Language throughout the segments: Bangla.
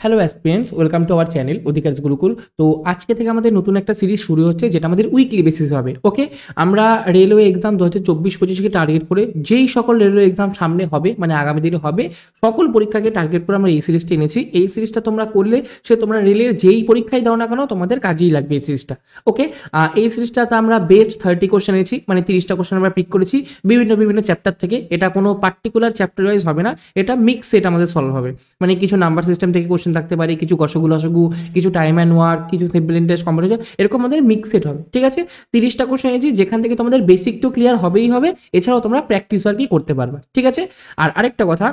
Hello aspirants, welcome to our channel অধিকার গুরুকুল। তো আজকে থেকে আমাদের নতুন একটা সিরিজ শুরু হচ্ছে, যেটা আমাদের উইকলি বেসিস হবে। ওকে, আমরা রেলওয়ে এক্সাম 2024-25কে টার্গেট করে, যেই সকল রেলওয়ে এক্সাম সামনে হবে, মানে আগামী দিনে হবে, সকল পরীক্ষাকে টার্গেট করে আমরা এই সিরিজটা এনেছি। এই সিরিজটা তোমরা করলে তোমরা রেলের যেই পরীক্ষায় দাও না কেন, তোমাদের কাজেই লাগবে এই সিরিজটা। ওকে, এই সিরিজটাতে আমরা বেস্ট 30 কোশ্চেন এনেছি, মানে 30টা কোশ্চেন আমরা পিক করেছি বিভিন্ন বিভিন্ন চ্যাপ্টার থেকে। এটা কোনো পার্টিকুলার চ্যাপ্টার ওয়াইজ হবে না, এটা মিক্স সেট আমাদের সলভ হবে। মানে কিছু নাম্বার সিস্টেম থেকে কোশ্চেন থাকতে পারে, কিছু গসগু লসগু, কিছু টাইম অ্যান্ড ওয়ার্ক, কিছু সিম্পল ইন্টারেস্ট কম্পিটিশন, এরকম আমাদের মিক্স সেট হবে। ঠিক আছে, 30টা কোশ্চেন এনেছি, যেখান থেকে তোমাদের বেসিক তো ক্লিয়ার হবেই হবে, এছাড়াও তোমরা প্র্যাকটিস ওয়ার্কই করতে পারবে। ঠিক আছে, আর আরেকটা কথা,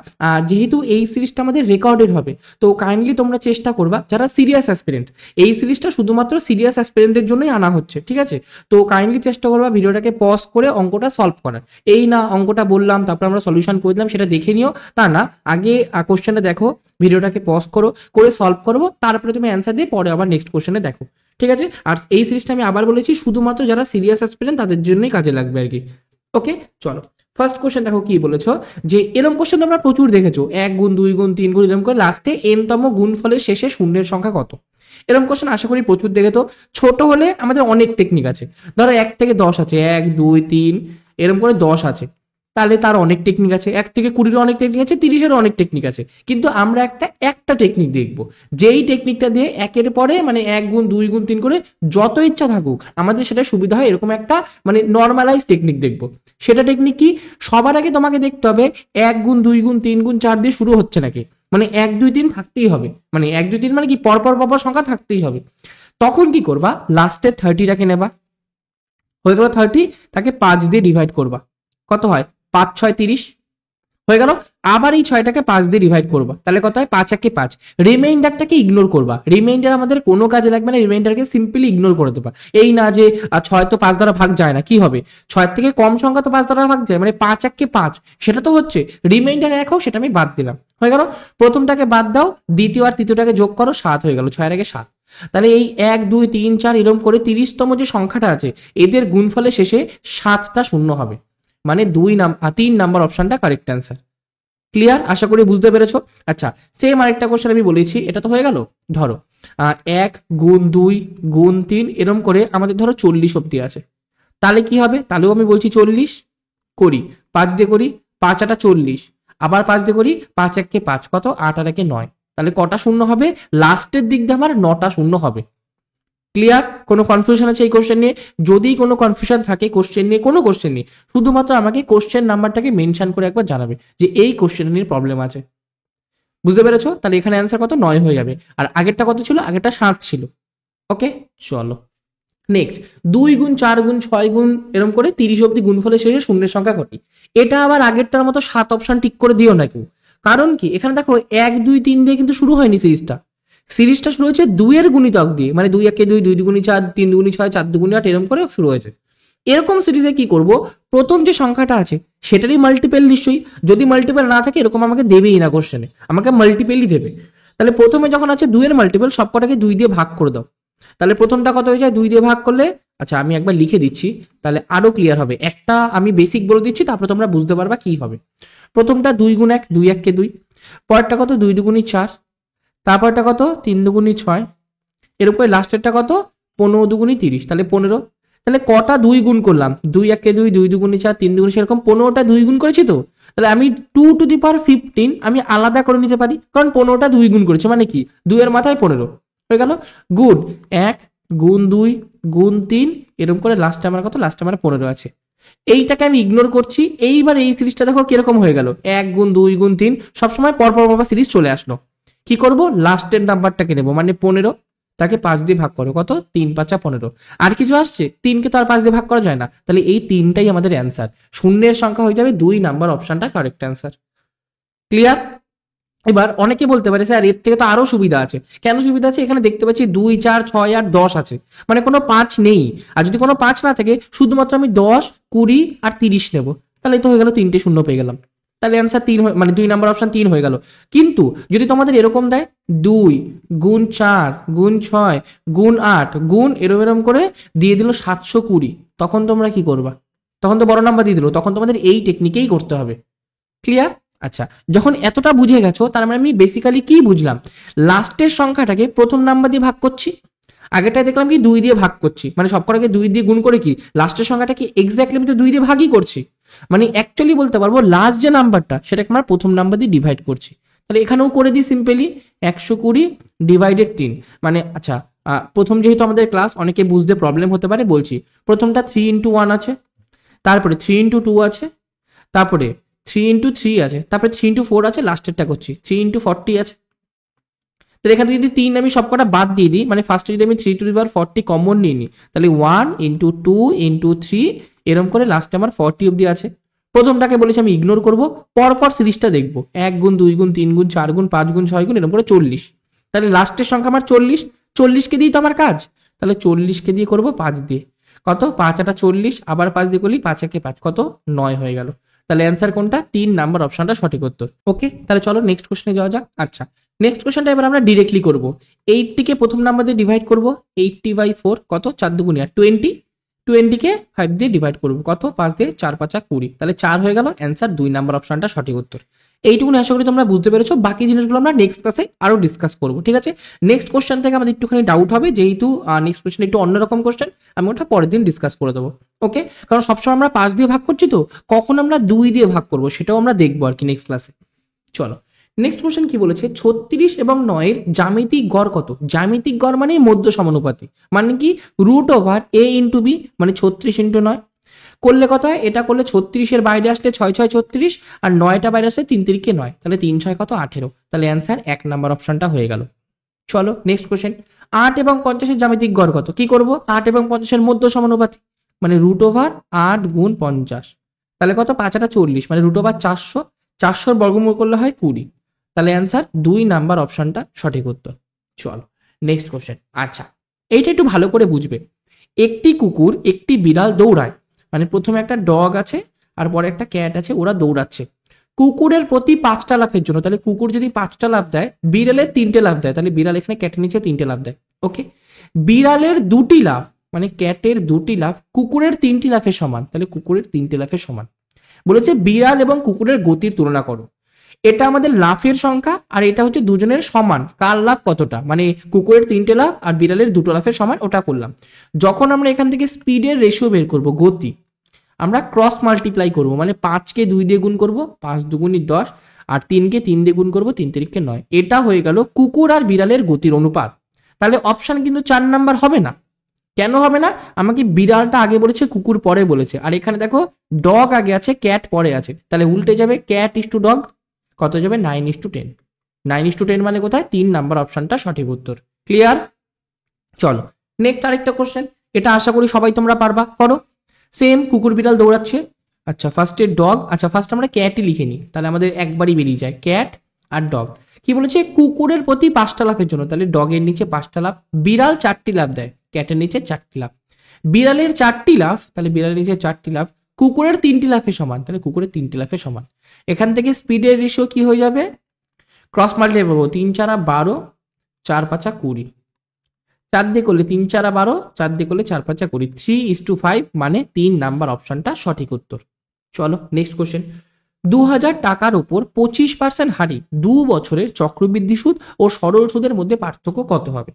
যেহেতু এই সিরিজটা আমাদের রেকর্ডেড হবে, তো কাইন্ডলি তোমরা চেষ্টা করবা যারা সিরিয়াস অ্যাসপিরেন্ট, এই সিরিজটা শুধুমাত্র সিরিয়াস অ্যাসপিরেন্টদের জন্যই আনা হচ্ছে। ঠিক আছে, তো কাইন্ডলি চেষ্টা করবা ভিডিওটাকে পজ করে অঙ্কটা সলভ করার। এই না অঙ্কটা বললাম তারপর আমরা সলিউশন করে দিলাম, সেটা দেখে নিও, তা না, আগে কোশ্চেনটা দেখো, ভিডিওটাকে পজ করো, করে সলভ করবো, তারপরে তুমি অ্যান্সার দিয়ে পরে আবার নেক্সট কোশ্চেনে দেখো। ঠিক আছে, আর এই সিরিজটা আমি আবার বলেছি শুধুমাত্র যারা সিরিয়াস অ্যাসপিরেন্ট তাদের জন্যই কাজে লাগবে আর কি। ওকে, চলো ফার্স্ট কোশ্চেন দেখো কি বলেছো, যে এরকম কোশ্চেন তোমরা প্রচুর দেখেছো, 1 গুণ 2 গুণ 3 গুণ, এরকম করে লাস্টে এনতম গুণফলের শেষে শূন্যের সংখ্যা কত। এরকম কোশ্চেন আশা করি প্রচুর দেখেছো। ছোট হলে আমাদের অনেক টেকনিক আছে, ধরো 1 থেকে 10 আছে, 1 2 3 এরকম করে 10 আছে, তাহলে তার অনেক টেকনিক আছে। 1 থেকে 20-এর অনেক টেকনিক আছে, 30-এরও অনেক টেকনিক আছে, কিন্তু আমরা একটা টেকনিক দেখবো, যেই টেকনিকটা দিয়ে একের পরে মানে 1 গুণ 2 গুণ 3 করে যত ইচ্ছা থাকুক আমাদের সেটা সুবিধা হয়, এরকম একটা মানে নর্মালাইজ টেকনিক দেখবো। সেটা টেকনিক কি, সবার আগে তোমাকে দেখতে হবে 1 গুণ 2 গুণ 3 গুণ 4 দিয়ে শুরু হচ্ছে নাকি, মানে 1 2 3 থাকতেই হবে, মানে 1 2 3 মানে কি পরপর পরপর সংখ্যা থাকতেই হবে। তখন কি করবা, লাস্টের 30টাকে নেবা, হয়ে গেল 30, তাকে 5 দিয়ে ডিভাইড করবা, কত হয় 5 6 30 হয়ে গেল। আবার এই 6টাকে 5 দিয়ে ডিভাইড করবা, তাহলে কত হয় 5 1 5। রিমাইন্ডারটাকে ইগনোর করবা, রিমাইন্ডার আমাদের কোনো কাজে লাগবে না, রিমাইন্ডারকে সিম্পলি ইগনোর করে দেবা। এই না যে 6 তো 5 দ্বারা ভাগ যায় না, কি হবে 6 থেকে কম সংখ্যা তো 5 দ্বারা ভাগ যায়, মানে 5 1 5, সেটা তো হচ্ছে। রিমাইন্ডার 1 হোক, সেটা আমি বাদ দিলাম, হয়ে গেল। প্রথমটাকে বাদ দাও, দ্বিতীয় আর তৃতীয়টাকে যোগ করো, 7 হয়ে গেল, 6 এর আগে 7। তাহলে এই 1 2 3 4 এরকম করে 30তম যে সংখ্যাটা আছে, এদের গুণফলের শেষে 7টা শূন্য হবে, মানে 3 নাম্বার অপশনটা কারেক্ট অ্যান্সার। ক্লিয়ার, আশা করি বুঝতে পেরেছো। আচ্ছা, সেম আরেকটা কোশ্চেন আমি বলেছি, এটা তো হয়ে গেল। ধরো 1 গুণ 2 গুণ 3 এরকম করে আমাদের ধরো 40 অব্দি আছে, তাহলে কি হবে, তাহলেও আমি বলছি 40 করি, 5 দিয়ে করি, 5 8 40, আবার 5 দিয়ে করি, 5 1 5, কত 8 আর 1 9, তাহলে কটা শূন্য হবে, লাস্টের দিক দিয়ে আমার 9টা শূন্য হবে। ক্লিয়ার, কোনো কনফিউশন আছে এই কোশ্চেন নিয়ে? যদি কোনো কনফিউশন থাকে কোশ্চেন নিয়ে, কোনো কোশ্চেন নিয়ে, শুধুমাত্র আমাকে কোশ্চেন নাম্বারটাকে মেনশন করে একবার জানাবে যে এই কোশ্চেন নিয়ে প্রবলেম আছে। বুঝতে পেরেছো? তাহলে এখানে অ্যান্সার কত, 9 হয়ে যাবে। আর আগেরটা কত ছিল, আগেরটা 7 ছিল। ওকে, চলো নেক্সট, 2 গুণ 4 গুণ 6 গুণ এরকম করে 30 অব্দি গুণফলের শেষে শূন্যের সংখ্যা কটি। এটা আবার আগেরটার মতো 7 অপশন টিক করে দিও না কেউ, কারণ কি এখানে দেখো 1 2 3 দিয়ে কিন্তু শুরু হয়নি সিরিজটা শুরু হয়েছে 2 এর গুণিতক দিয়ে, মানে 2 1 2 2 2 4 3 2 6 4 2 8 এরকম করে শুরু হয়েছে। এরকম সিরিজে কি করব, প্রথম যে সংখ্যাটা আছে সেটারই মাল্টিপল নিশ্চয়ই, যদি মাল্টিপল না থাকে এরকম আমাকে দেবেই না কোশ্চেনে, আমাকে মাল্টিপলই দেবে। তাহলে প্রথমে যখন আছে 2 এর মাল্টিপল, সবকটাকে 2 দিয়ে ভাগ করে দাও, তাহলে প্রথমটা কত হয়ে যায়, 2 দিয়ে ভাগ করলে, আচ্ছা আমি একবার লিখে দিচ্ছি তাহলে আরো ক্লিয়ার হবে। একটা আমি বেসিক বলে দিচ্ছি, তারপরে তোমরা বুঝতে পারবা কি হবে। প্রথমটা 2 গুণ 1, 2 1 2, পরেরটা কত 2 2 4, তারপরটা কত 3 2 6, এর উপরে লাস্টেরটা কত 15 2 30, তাহলে 15। তাহলে কটা 2 গুণ করলাম, 2 1 2, 2 2 4, 3 2 সেরকম 15টা 2 গুণ করেছি তো, তাহলে আমি 2 টু দি পাওয়ার 15 আমি আলাদা করে নিতে পারি, কারণ 15টা 2 গুণ করেছে, মানে কি 2 এর মাথায় 15 হয়ে গেল। গুণ 1 গুণ 2 গুণ 3 এরকম করে লাস্টে আমার কত, লাস্টে আমার 15 আছে। এইটাকে আমি ইগনোর করছি। এইবার এই সিরিজটা দেখো কিরকম হয়ে গেল, 1 গুণ 2 গুণ 3 সবসময় পরপর পরপর সিরিজ চলে আসলো। কি করব, লাস্টের নাম্বারটাকে নেবো, মানে 15, তাকে 5 দিয়ে ভাগ করো, কত 3 5 15। আর কিছু আসছে, 3কে তো আর 5 দিয়ে ভাগ করা যায় না, তাহলে এই 3টাই আমাদের অ্যান্সার। শূন্যের সংখ্যা হয়ে যাবে 2 নাম্বার অপশনটা কারেক্ট অ্যান্সার। ক্লিয়ার? এবার অনেকে বলতে পারে স্যার এর থেকে তো আরো সুবিধা আছে। কেন সুবিধা আছে, এখানে দেখতে পাচ্ছি 2 4 6 আর 10 আছে, মানে কোনো 5 নেই। আর যদি কোনো 5 না থাকে, শুধুমাত্র আমি 10 20 আর 30 নেব, তাহলে তো হয়ে গেল 3টে শূন্য পেয়ে গেলাম, তাহলে অ্যান্সার 3, মানে 2 নাম্বার অপশন 3 হয়ে গেল। কিন্তু যদি তোমাদের এরকম দেয় 2 গুণ 4 গুণ 6 গুণ 8 গুণ এরম এরম করে দিয়ে দিল 720, তখন তোমরা কি করবা? তখন তো বড় নাম্বার দিয়ে দিল, তখন তোমাদের এই টেকনিকেই করতে হবে। ক্লিয়ার? আচ্ছা, যখন এতটা বুঝে গেছো তার মানে আমি বেসিক্যালি কি বুঝলাম, লাস্টের সংখ্যাটাকে প্রথম নাম্বার দিয়ে ভাগ করছি, আগেরটায় দেখলাম কি 2 দিয়ে ভাগ করছি, মানে সবকটাকে 2 দিয়ে গুণ করে কি লাস্টের সংখ্যাটাকে এক্স্যাক্টলি আমি তো 2 দিয়ে ভাগই করছি, মানে অ্যাকচুয়ালি বলতে পারবো লাস্ট যে নাম্বারটা সেটাকে আমরা প্রথম নাম্বার দিয়ে ডিভাইড করছি। তাহলে এখানেও করে দিই সিম্পলি 120 ডিভাইডেড 3, মানে আচ্ছা প্রথম যেহেতু আমাদের ক্লাস অনেকে বুঝতে প্রবলেম হতে পারে বলছি, প্রথমটা 3 × 1 আছে, তারপরে 3 × 2 আছে, তারপরে 3 × 3 আছে, তারপরে 3 × 4 আছে, লাস্টেরটা করছি 3 × 40 আছে। তো এখান থেকে যদি 3 আমি সবকটা বাদ দিয়ে দিই, মানে ফার্স্টে যদি আমি 3 to the power 40 কমন নিয়ে নিই, তাহলে 1 × 2 × 3 এরকম করে লাস্টে আমার 40 অব্দি আছে। প্রথমটাকে বলেছি আমি ইগনোর করবো, পরপর সিরিজটা দেখবো 1 গুণ 2 গুণ 3 গুণ 4 গুণ 5 গুণ 6 গুণ এরকম করে 40, তাহলে লাস্টের সংখ্যা আমার 40, 40কে দিয়েই তো আমার কাজ, তাহলে 40কে দিয়ে করবো 5 দিয়ে, কত 5 × 8 = 40, আবার 5 দিয়ে করলি 5 × 1 = 5, কত 9 হয়ে গেল। তাহলে অ্যান্সার কোনটা, 3 নাম্বার অপশনটা সঠিক উত্তর। ওকে, তাহলে চলো নেক্সট কোশ্চেনে যাওয়া যাক। আচ্ছা, নেক্সট কোশ্চেনটা এবার আমরা ডিরেক্টলি করব, 80কে প্রথম নাম্বার দিয়ে ডিভাইড করব, 80/4 কত 4 × 2 = 20, 20কে 5 দিয়ে ডিভাইড করব, কত 5 দিয়ে 4 × 5 = 20, তাহলে 4 হয়ে গেল, অ্যান্সার 2 নাম্বার অপশনটা সঠিক উত্তর। এইটুকুনি আশা করি তোমরা বুঝতে পেরেছো, বাকি জিনিসগুলো আমরা নেক্সট ক্লাসে আরো ডিসকাস করবো, ঠিক আছে। নেক্সট কোশ্চেন থেকে আমাদের একটুখানি ডাউট হবে, যেহেতু নেক্সট কোশ্চেন একটু অন্যরকম কোশ্চেন, আমি ওটা পরের দিন ডিসকাস করে দেবো। ওকে, কারণ সবসময় আমরা 5 দিয়ে ভাগ করছি, তো কখন আমরা 2 দিয়ে ভাগ করবো সেটাও আমরা দেখবো আর কি নেক্সট ক্লাসে। চলো নেক্সট কোশ্চেন কি বলেছে, 36 এবং 9 এর জ্যামিতিক গড় কত। জ্যামিতিক গড় মানে মধ্য সমানুপাতি, মানে কি √a × b, মানে 36 × 9 করলে কত হয়, এটা করলে 36-এর বাইরে আসলে 6 × 6 = 36, আর 9টা বাইরে আসলে 3 × 3 = 9, তাহলে 3 × 6 কত 18, তাহলে অ্যান্সার 1 নাম্বার অপশনটা হয়ে গেল। চলো নেক্সট কোশ্চেন, 8 এবং 50-এর জ্যামিতিক গড় কত। কি করব, 8 এবং 50-এর মধ্য সমানুপাতি, মানে √8 × 50, তাহলে কত 5 × 8 = 40, মানে √400, 400-র বর্গমূল করলে হয় 20, তাহলে অ্যান্সার 2 নাম্বার অপশনটা সঠিক উত্তর। চলো নেক্সট কোশ্চেন। আচ্ছা, এইটা একটু ভালো করে বুঝবে, একটি কুকুর একটি বিড়াল দৌড়ায়, মানে প্রথমে একটা ডগ আছে আর পরে একটা ক্যাট আছে, ওরা দৌড়াচ্ছে, কুকুরের প্রতি 5টা লাফের জন্য, তাহলে কুকুর যদি 5টা লাফ দেয়, বিড়ালের 3টে লাফ দেয়, তাহলে বিড়াল এখানে ক্যাটের নিচে 3টে লাফ দেয়। ওকে, বিড়ালের 2টি লাফ মানে ক্যাটের 2টি লাফ কুকুরের 3টি লাফের সমান, তাহলে কুকুরের 3টে লাফের সমান। বলেছে বিড়াল এবং কুকুরের গতির তুলনা করো, এটা আমাদের লাফের সংখ্যা, আর এটা হচ্ছে দুজনের সমান, কার লাফ কতটা, মানে কুকুরের 3টে লাফ আর বিড়ালের 2টো লাফের সমান, ওটা করলাম। যখন আমরা এখান থেকে স্পিডের রেশিও বের করব, গতি, আমরা ক্রস মাল্টিপ্লাই করব, মানে 5কে 2 দিয়ে গুণ করব, 5 × 2 = 10, আর 3কে 3 দিয়ে গুণ করব, 3 × 3 = 9, এটা হয়ে গেল কুকুর আর বিড়ালের গতির অনুপাত। তাহলে অপশন কিন্তু 4 নাম্বার হবে না। কেন হবে না, আমাকে বিড়ালটা আগে বলেছে, কুকুর পরে বলেছে, আর এখানে দেখো ডগ আগে আছে, ক্যাট পরে আছে, তাহলে উল্টে যাবে, ক্যাট = ডগ, কত যাবে 9:10, 9:10 মানে কোথায় 3 নাম্বার অপশনটা সঠিক উত্তর। ক্লিয়ার? চলো নেক্সট আরেকটা কোশ্চেন, এটা আশা করি সবাই তোমরা পারবা, করো। সেম কুকুর বিড়াল দৌড়াচ্ছে, আচ্ছা ফার্স্টে ডগ, আচ্ছা ফার্স্ট আমরা ক্যাটই লিখে নিই, তাহলে আমাদের একবারই বেরিয়ে যায় ক্যাট আর ডগ। কি বলেছে, কুকুরের প্রতি 5টা লাফের জন্য, তাহলে ডগের নিচে 5টা লাফ, বিড়াল 4টি লাফ দেয়, ক্যাটের নিচে 4টি লাফ, বিড়ালের 4টি লাফ, তাহলে বিড়ালের নিচে 4টি লাফ, কুকুরের 3টি লাফের সমান, তাহলে কুকুরের 3টি লাফের সমান। এখান থেকে স্পিডের রেশিও কি হয়ে যাবে, ক্রস মাল্টিপ্লাই করবো, 3 × 4 = 12, 4 × 5 = 20, 4 দিয়ে করলে 3 × 4 = 12, 4 দিয়ে করলে 4 × 5 = 20, 3:5, মানে 3 নাম্বার অপশনটা সঠিক উত্তর। চলো নেক্সট কোশ্চেন, 2000 টাকার উপর 25% হারে 2 বছরের চক্রবৃদ্ধি সুদ ও সরল সুদের মধ্যে পার্থক্য কত হবে।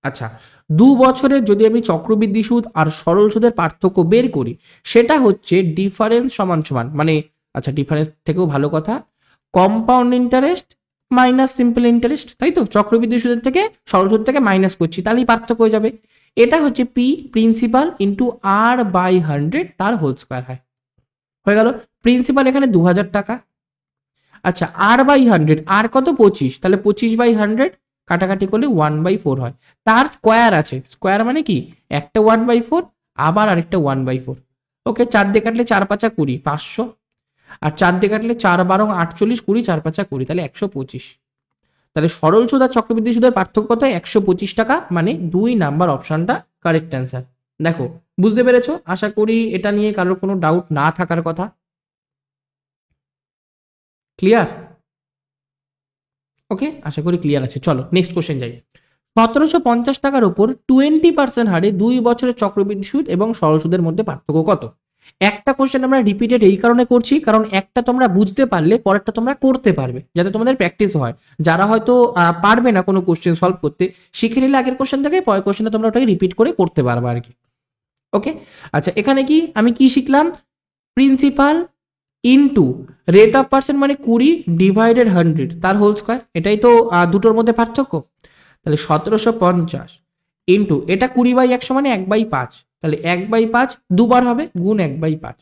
আচ্ছা, 2 বছরের যদি আমি চক্রবৃদ্ধি সুদ আর সরল সুদের পার্থক্য বের করি, সেটা হচ্ছে ডিফারেন্স সমান সমান, মানে আচ্ছা ডিফারেন্স থেকেও ভালো কথা, compound interest minus simple interest, তাই তো, চক্রবৃদ্ধি সুদের থেকে সরল সুদ থেকে মাইনাস করছি, তাহলেই পার্থক্য হয়ে যাবে। এটা হচ্ছে পি প্রিন্সিপাল ইন্টু R/100 তার হোল স্কোয়ার হয়, হয়ে গেল। প্রিন্সিপাল এখানে 2000 টাকা, আচ্ছা R/100, আর কত 25, তাহলে 25/100 কাটাকাটি করলে 1/4 হয়, তার স্কোয়ার আছে, স্কোয়ার মানে কি একটা 1/4 আবার আরেকটা 1/4। ওকে, 4 দিয়ে কাটলে 4 × 5 = 20, 500, আর 4 দিয়ে কাটলে 4 × 12 = 48, 20 4 × 5 = 20, তাহলে 125। তাহলে সরল সুদ আর চক্রবৃদ্ধি সুদের পার্থক্য কত, 125 টাকা, মানে 2 নাম্বার অপশনটা কারেক্ট অ্যান্সার। দেখো বুঝতে পেরেছো, আশা করি এটা নিয়ে কারোর কোনো ডাউট না থাকার কথা। ক্লিয়ার? ওকে, আশা করি ক্লিয়ার আছে। চলো নেক্সট কোশ্চেন যাই। 1750 টাকার উপর 20% হারে 2 বছরের চক্রবৃদ্ধি সুদ এবং সরল সুদের মধ্যে পার্থক্য কত। একটা কোশ্চেন আমরা রিপিটেড এই কারণে করছি, কারণ একটা তোমরা বুঝতে পারলে পরেরটা তোমরা করতে পারবে, যাতে তোমাদের প্র্যাকটিস হয়। যারা হয়তো পারবে না কোনো কোশ্চেন সলভ করতে, শিখে নিলে আগের কোশ্চেন থেকে পরের কোশ্চেনটা তোমরা ওটাকে রিপিট করে করতে পারবে আর কি। ওকে, আচ্ছা এখানে কি আমি কি শিখলাম? Principal into rate of percent মানে 20 ডিভাইডেড 100 তার হোল স্কোয়ার, এটাই তো দুটোর মধ্যে পার্থক্য। তাহলে 1750 ইন্টু এটা 20/100 মানে 1/5, তাহলে 1/5 দুবার হবে, গুণ 1/5।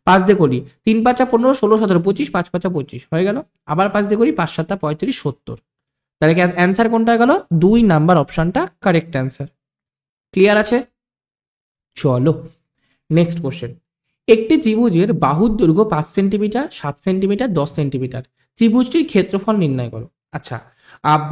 5 দিয়ে করি 3 5 15, 16 17 25, 5 5 25 হয়ে গেল। আবার 5 দিয়ে করি 5 7 35 70। তাহলে অ্যান্সার কোনটা গেল? 2 নাম্বার অপশনটা কারেক্ট অ্যান্সার। ক্লিয়ার আছে? চলো নেক্সট কোশ্চেন। একটি ত্রিভুজের বাহুর দৈর্ঘ্য 5 সেন্টিমিটার, 7 সেন্টিমিটার, 10 সেন্টিমিটার। ত্রিভুজটির ক্ষেত্রফল নির্ণয় করো। আচ্ছা,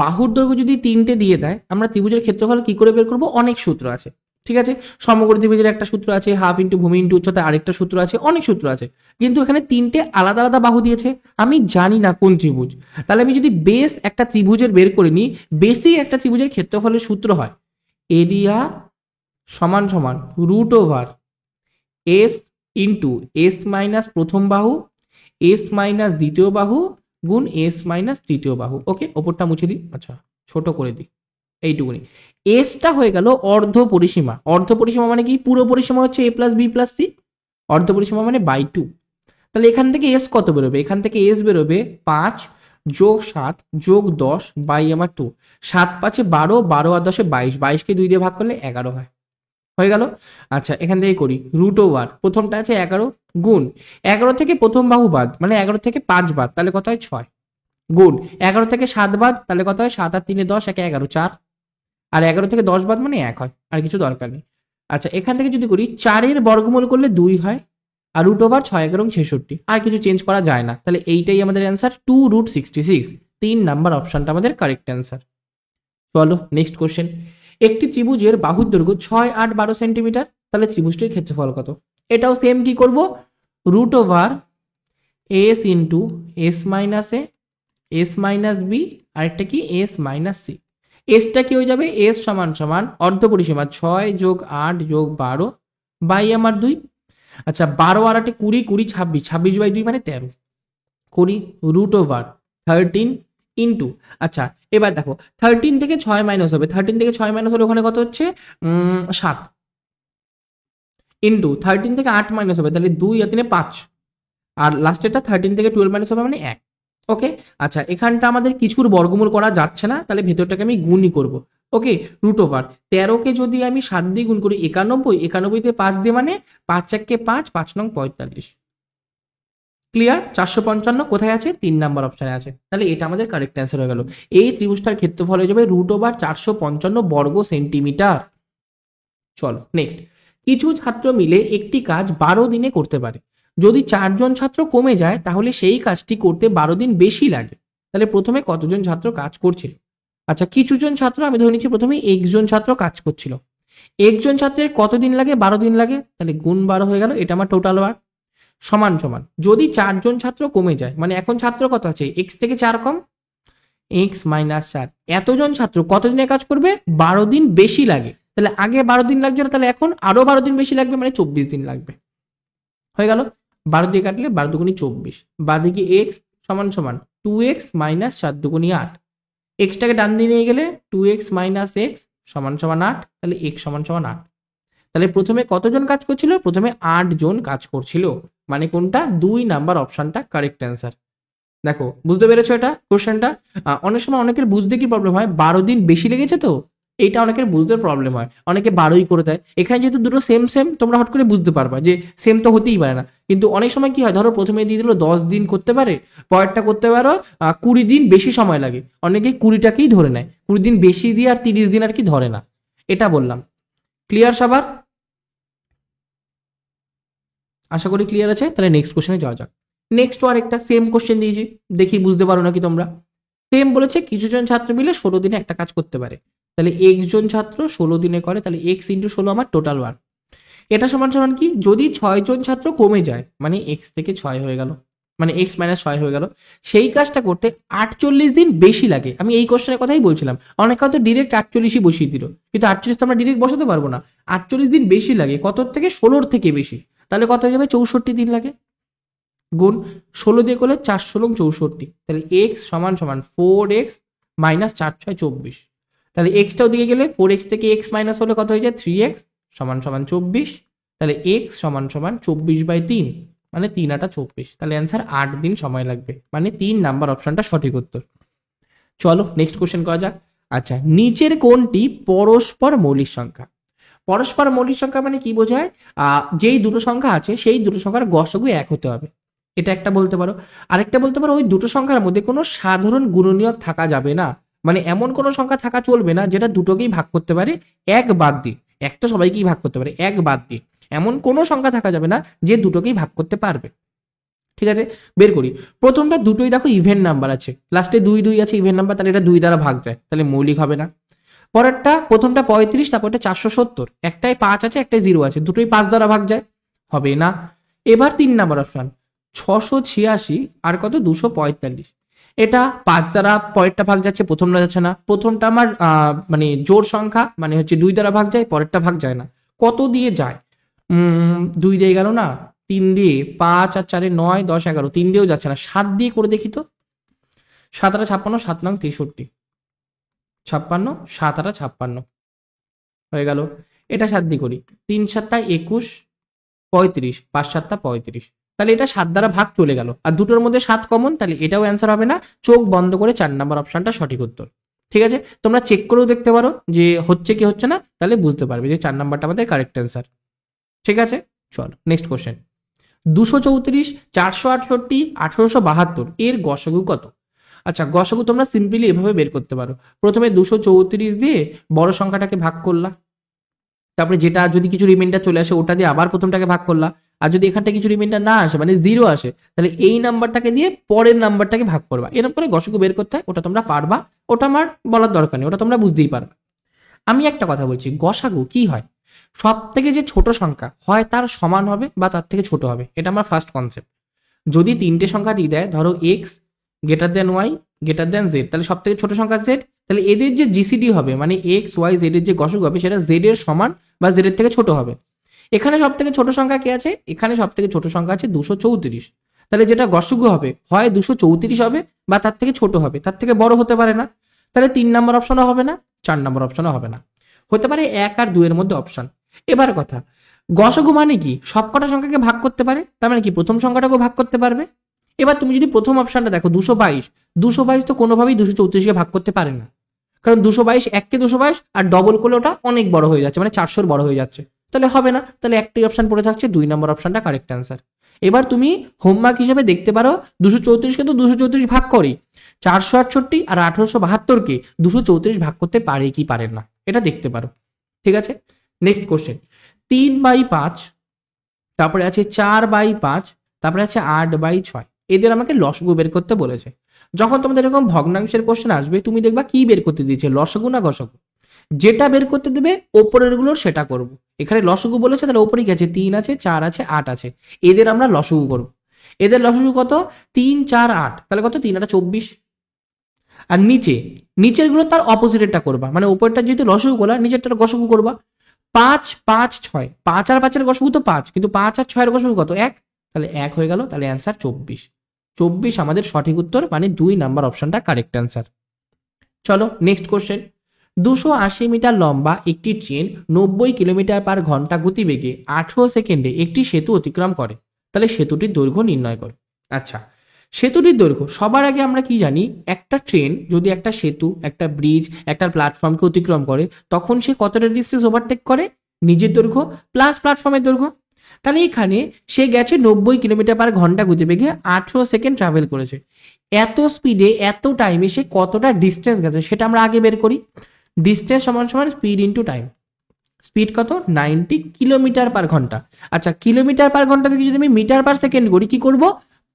বাহুর দৈর্ঘ্য যদি 3টে দিয়ে দেয়, আমরা ত্রিভুজের ক্ষেত্রফল কি করে বের করবো? অনেক সূত্র আছে, ঠিক আছে। সমগ্র ত্রিভুজের একটা সূত্র আছে, হাফ ইন্টু ভূমি ইন্টু উচ্চতা আরেকটা সূত্র আছে, অনেক সূত্র আছে। কিন্তু এখানে 3টে আলাদা আলাদা বাহু দিয়েছে, আমি জানি না কোন ত্রিভুজ। তাহলে আমি যদি বেস একটা ত্রিভুজের বের করে নিই, বেসই একটা ত্রিভুজের ক্ষেত্রফলের সূত্র হয় এরিয়া সমান সমান root over s into s minus প্রথম বাহু এস মাইনাস দ্বিতীয় বাহু গুণ এস মাইনাস তৃতীয় বাহু। ওকে, ওপরটা মুছে দিই, আচ্ছা ছোট করে দিই, এইটুকুনি। এসটা হয়ে গেল অর্ধ পরিসীমা। অর্ধ পরিসীমা মানে কি? পুরো পরিসীমা হচ্ছে a plus b plus c, অর্ধ পরিসীমা মানে বাই 2। তাহলে এখান থেকে এস কত বেরোবে? এখান থেকে এস বেরোবে 5 যোগ 7 যোগ 10 বাই আমার 2। 7 5 12, 12 আর 10 22, 22কে 2 দিয়ে ভাগ করলে 11 হয়, হয়ে গেল। আচ্ছা এখান থেকে করি রুট ওভার, প্রথমটা আছে 11 গুণ 11 থেকে প্রথম বাহু বাদ মানে 11 থেকে 5 বাদ, তাহলে কত হয়? 6 গুণ 11 থেকে 7 বাদ, তাহলে কত হয়? 7 আর 3 10, 1 11 4, আর 11 থেকে 10 বাদ মানে 1 হয়, আর কিছু দরকার নেই। আচ্ছা এখান থেকে যদি করি 4 এর বর্গমূল করলে 2 হয়, আর রুট ওভার 6 11 66, আর কিছু চেঞ্জ করা যায় না। তাহলে এইটাই আমাদের অ্যান্সার 2√66। 3 নাম্বার অপশনটা আমাদের কারেক্ট অ্যান্সার। চলো নেক্সট কোশ্চেন। একটি ত্রিভুজের বাহুর দৈর্ঘ্য 6 8 12 সেন্টিমিটার, তাহলে ত্রিভুজটির ক্ষেত্রফল কত? এটাও সেম, কি করব? Root over s into s minus a s minus b, আরেকটা কি এস মাইনাস সি। এসটা কি হয়ে যাবে? এস সমান সমান অর্ধ পরিসীমা 6 যোগ 8 যোগ 12 বাই আমার 2। আচ্ছা 12 আর 8 20, 20 26, 26 বাই 2 মানে 13 করি রুট ওভার 13 ইন্টু, আচ্ছা এবার দেখো 13 থেকে 6 মাইনাস হবে, 13 থেকে 6 মাইনাস হলে ওখানে কত হচ্ছে? 7 ইন্টু 13 থেকে 8 মাইনাস হবে, তাহলে 2 আর 3 5, আর লাস্টেরটা 13 থেকে 12 মাইনাস হবে মানে 1। ওকে, আচ্ছা এখানটা আমাদের কিছুর বর্গমূল করা যাচ্ছে না, তাহলে ভেতরটাকে আমি গুণই করব। ওকে, রুট ওভার 13কে যদি আমি 7 দিয়ে গুণ করি 91, 91তে 5 দিয়ে মানে 5 1 5, 5 নং 45। ক্লিয়ার? 455 কোথায় আছে? 3 নাম্বার অপশনে আছে। তাহলে এটা আমাদের কারেক্ট অ্যান্সার হয়ে গেল। এই ত্রিভুজটার ক্ষেত্রফল হয়ে যাবে রুট ওভার 455 বর্গ সেন্টিমিটার। চলো নেক্সট। কিছু ছাত্র মিলে একটি কাজ 12 দিনে করতে পারে। যদি 4 জন ছাত্র কমে যায় তাহলে সেই কাজটি করতে 12 দিন বেশি লাগে। তাহলে প্রথমে কতজন ছাত্র কাজ করছিল? আচ্ছা কিছু জন ছাত্র, আমি ধরে নিচ্ছি প্রথমে একজন ছাত্র কাজ করছিল। একজন ছাত্রের কতদিন লাগে? 12 দিন লাগে, তাহলে গুণ 12 হয়ে গেল, এটা আমার টোটাল ওয়ার্ক। সমান সমান যদি 4 জন ছাত্র কমে যায়, মানে এখন ছাত্র কত আছে? x থেকে 4 কম, x মাইনাস 4, এতজন ছাত্র কতদিনে কাজ করবে? 12 দিন বেশি লাগে। তাহলে আগে 12 দিন লাগছে, তাহলে এখন আরো 12 দিন বেশি লাগবে, মানে 24 দিন লাগবে। হয়ে গেল, 12 দিয়ে কাটলে 12 দুগুণি 24, বাদিকে x সমান সমান 2x মাইনাস 4 দুগুণি 8, এক্সটাকে ডান দিয়ে নিয়ে গেলে 2x মাইনাস x সমান সমান 8, তাহলে x সমান সমান 8। তাহলে প্রথমে কতজন কাজ করছিল? প্রথমে 8 জন কাজ করছিল, মানে কোনটা? 2 নাম্বার অপশনটা কারেক্ট অ্যান্সার। দেখো বুঝতে পেরেছো এটা কোশ্চেনটা? অনেক সময় অনেকের বুঝতে কি প্রবলেম হয়, 12 দিন বেশি লেগেছে তো এইটা অনেকের বুঝতে প্রবলেম হয়, অনেকে 12ই করে দেয়। এখানে যেহেতু দুটো সেম সেম, তোমরা হট করে বুঝতে পারবা যে সেম তো হতেই পারে না। কিন্তু অনেক সময় কি হয়, ধরো প্রথমে দিয়ে দিল 10 দিন করতে পারে, পরেরটা করতে পারো 20 দিন বেশি সময় লাগে, অনেকে 20টাকেই ধরে নেয়, 20 দিন বেশি দিয়ে আর 30 দিন আর কি ধরে না, এটা বললাম। ক্লিয়ার সবার? আশা করি ক্লিয়ার আছে। তাহলে নেক্সট কোশ্চেনে যাওয়া যাক। নেক্সট আর একটা সেম কোশ্চেন দিয়েছি, দেখি বুঝতে পারো নাকি তোমরা। সেম বলেছে কিছুজন ছাত্র মিলে 16 দিনে একটা কাজ করতে পারে। তাহলে একজন ছাত্র 16 দিনে করে, তাহলে x ইন্টু 16 আমার টোটাল ওয়ার্ক। এটা সমান সমান কি? যদি 6 জন ছাত্র কমে যায়, মানে x থেকে 6 হয়ে গেল, মানে x মাইনাস 6 হয়ে গেল, সেই কাজটা করতে 48 দিন বেশি লাগে। আমি এই কোশ্চেনের কথাই বলছিলাম, অনেকে হয়তো ডিরেক্ট 48ই বসিয়ে দিল, কিন্তু 48 তো আমরা ডিরেক্ট বসাতে পারবো না, 48 দিন বেশি লাগে। কত থেকে? 16 থেকে বেশি। তাহলে কত হয়ে যাবে, 64 দিন লাগে। গুণ 16 দিয়ে করলে 4 16 64, তাহলে এক্স সমান সমান 4x মাইনাস 4 6 24। তাহলে এক্সটা ওদিকে গেলে 4x থেকে এক্স মাইনাস হলে কত হয়ে যায়, 3x সমান সমান 24। তাহলে এক্স সমান সমান 24/3, মানে 3 8 24। তাহলে অ্যান্সার 8 দিন সময় লাগবে, মানে 3 নাম্বার অপশনটা সঠিক উত্তর। চলো নেক্সট কোশ্চেন করা যাক। আচ্ছা, নিচের কোনটি পরস্পর মৌলিক সংখ্যা? পরস্পর মৌলিক সংখ্যা মানে কি বোঝায়, যেই দুটো সংখ্যা আছে সেই দুটো সংখ্যার গসগু এক হতে হবে, এটা একটা বলতে পারো। আরেকটা বলতে পারো ওই দুটো সংখ্যার মধ্যে কোনো সাধারণ গুণনীয়ক থাকা যাবে না, মানে এমন কোনো সংখ্যা থাকা চলবে না যেটা দুটোকেই ভাগ করতে পারে এক বাদ দিয়ে। একটা সবাইকেই ভাগ করতে পারে এক বাদ দিয়ে, এমন কোনো সংখ্যা থাকা যাবে না যে দুটোকেই ভাগ করতে পারবে। ঠিক আছে, বের করি। প্রথমটা দুটোই দেখো ইভেন নাম্বার আছে, লাস্টে 2 2 আছে ইভেন নাম্বার, তাহলে এটা 2 দ্বারা ভাগ যায়, তাহলে মৌলিক হবে না। পরেরটা প্রথমটা 35, তারপরটা 470, একটাই 5 আছে একটাই 0 আছে, দুটোই 5 দ্বারা ভাগ যায়, হবে না। এবার 3 নাম্বার অপশন 686 আর কত 245, এটা 5 দ্বারা পরেরটা ভাগ যাচ্ছে, প্রথমটা যাচ্ছে না। প্রথমটা আমার মানে জোড় সংখ্যা, মানে হচ্ছে 2 দ্বারা ভাগ যায়, পরেরটা ভাগ যায় না। কত দিয়ে যায়, 2 দিয়ে গেল না, 3 দিয়ে, 5 আর 4 9 10 11, 3 দিয়েও যাচ্ছে না, 7 দিয়ে করে দেখি তো। 7 8 56, 7 9 63, 56, 7 8 56 হয়ে গেল। এটা 7 দিয়ে করি, 3 7 21 35, 5 7 35, তাহলে এটা 7 দ্বারা ভাগ চলে গেল, আর দুটোর মধ্যে 7 কমন, তাহলে এটাও অ্যান্সার হবে না। চোখ বন্ধ করে 4 নাম্বার অপশনটা সঠিক উত্তর। ঠিক আছে, তোমরা চেক করেও দেখতে পারো যে হচ্ছে কি হচ্ছে না, তাহলে বুঝতে পারবে যে 4 নাম্বারটা আমাদের কারেক্ট অ্যান্সার। ঠিক আছে, চলো নেক্সট কোশ্চেন। 234 468 1872 এর গসগু কত? আচ্ছা, গসগু তোমরা সিম্পলি এভাবে বের করতে পারো। প্রথমে 234 দিয়ে বড় সংখ্যাটাকে ভাগ করলা, তারপরে যেটা যদি কিছু রিমাইন্ডার চলে আসে ওটা দিয়ে আবার প্রথমটাকে ভাগ করলা, আর যদি এখানটা কিছু রিমাইন্ডার না আসে মানে 0 আসে, তাহলে এই নাম্বারটাকে দিয়ে পরের নাম্বারটাকে ভাগ করবা। এরকম করে গসগু বের করতে হয়, ওটা তোমরা পারবা, ওটা আমার বলার দরকার নেই, ওটা তোমরা বুঝতেই পারবে। আমি একটা কথা বলছি, গসাগু কি হয়, সব থেকে যে ছোট সংখ্যা হয় তার সমান হবে বা তার থেকে ছোট হবে, এটা আমার ফার্স্ট কনসেপ্ট। যদি 3টে সংখ্যা দিয়ে দেয়, ধরো x greater than y greater than z, তাহলে সব থেকে ছোট সংখ্যা জেড, তাহলে এদের যে জিসিডি হবে মানে এক্স ওয়াই জেড এর যে গসগু হবে সেটা জেড এর সমান বা জেড এর থেকে ছোট হবে। এখানে সব থেকে ছোট সংখ্যা কে আছে, এখানে সব থেকে ছোট সংখ্যা আছে 234, তাহলে যেটা গসগু হবে হয় 234 হবে বা তার থেকে ছোট হবে, তার থেকে বড় হতে পারে না। তাহলে 3 নম্বর অপশনও হবে না, 4 নম্বর অপশনও হবে না, হতে পারে 1 আর 2 এর মধ্যে অপশন। এবার কথা, গসগু মানে কি, সবকটা সংখ্যাকে ভাগ করতে পারে, তার মানে কি প্রথম সংখ্যাটাকেও ভাগ করতে পারবে। এবার তুমি যদি প্রথম অপশনটা দেখো 222 তো কোনোভাবেই 234কে ভাগ করতে পারে না, কারণ 222 1কে 222 আর ডবল করলে ওটা অনেক বড় হয়ে যাচ্ছে, মানে 400 বড় হয়ে যাচ্ছে, তাহলে হবে না। তাহলে একটাই অপশন পড়ে থাকছে, 2 নম্বর অপশনটা কারেক্ট অ্যান্সার। এবার তুমি হোমওয়ার্ক হিসেবে দেখতে পারো 234কে তো 234 ভাগ করি, 468 আর 1872কে 234 ভাগ করতে পারে কি পারে না, এটা দেখতে পারো। ঠিক আছে, নেক্সট কোশ্চেন। 3/5, তারপরে আছে 4/5, তারপরে আছে 8/6, এদের আমাকে লসগু বের করতে বলেছে। যখন তোমাদের এরকম ভগ্নাংশের কোশ্চেন আসবে তুমি দেখবা কি বের করতে দিয়েছে, লসগু না গসগু, যেটা বের করতে দেবে ওপরের গুলো সেটা করব। এখানে লসগু বলেছে, তাহলে ওপরেই গেছে 3 আছে 4 আছে 8 আছে, এদের আমরা লসগু করব। এদের লসগু কত, 3 4 8, তাহলে কত 3 8 24। আর নিচের গুলো তার অপোজিটেরটা করবা, মানে উপরেরটা যেহেতু লসগু করলা নিচেরটা গসগু করবা। 5 5 6, 5 আর 5 এর গসগু তো 5, কিন্তু 5 আর 6 এর গসগু কত 1, তাহলে 1 হয়ে গেল, তাহলে অ্যান্সার 24 আমাদের সঠিক উত্তর, মানে 2 নাম্বার অপশনটা কারেক্ট অ্যান্সার। চলো নেক্সট কোশ্চেন। 280 মিটার লম্বা একটি ট্রেন 90 কিলোমিটার পার ঘন্টা গতিবেগে 18 সেকেন্ডে একটি সেতু অতিক্রম করে, তাহলে সেতুটির দৈর্ঘ্য নির্ণয় করো। আচ্ছা, সেতুটির দৈর্ঘ্য সবার আগে আমরা কি জানি, একটা ট্রেন যদি একটা সেতু একটা ব্রিজ একটা প্ল্যাটফর্মকে অতিক্রম করে তখন সে কতটা ডিস্টেন্স ওভারটেক করে, নিজের দৈর্ঘ্য প্লাস প্ল্যাটফর্মের দৈর্ঘ্য। তাহলে এখানে সে গেছে 90 কিলোমিটার পার ঘন্টা গতিবেগে 18 সেকেন্ড ট্রাভেল করেছে, এত স্পিডে এত টাইমে সে কতটা ডিস্টেন্স গেছে সেটা আমরা আগে বের করি। ডিস্টেন্স সমান সমান স্পিড ইন্টু টাইম, স্পিড কত 90 কিলোমিটার পার ঘন্টা। আচ্ছা, কিলোমিটার পার ঘন্টা থেকে যদি আমি মিটার পার সেকেন্ড করি কি করব,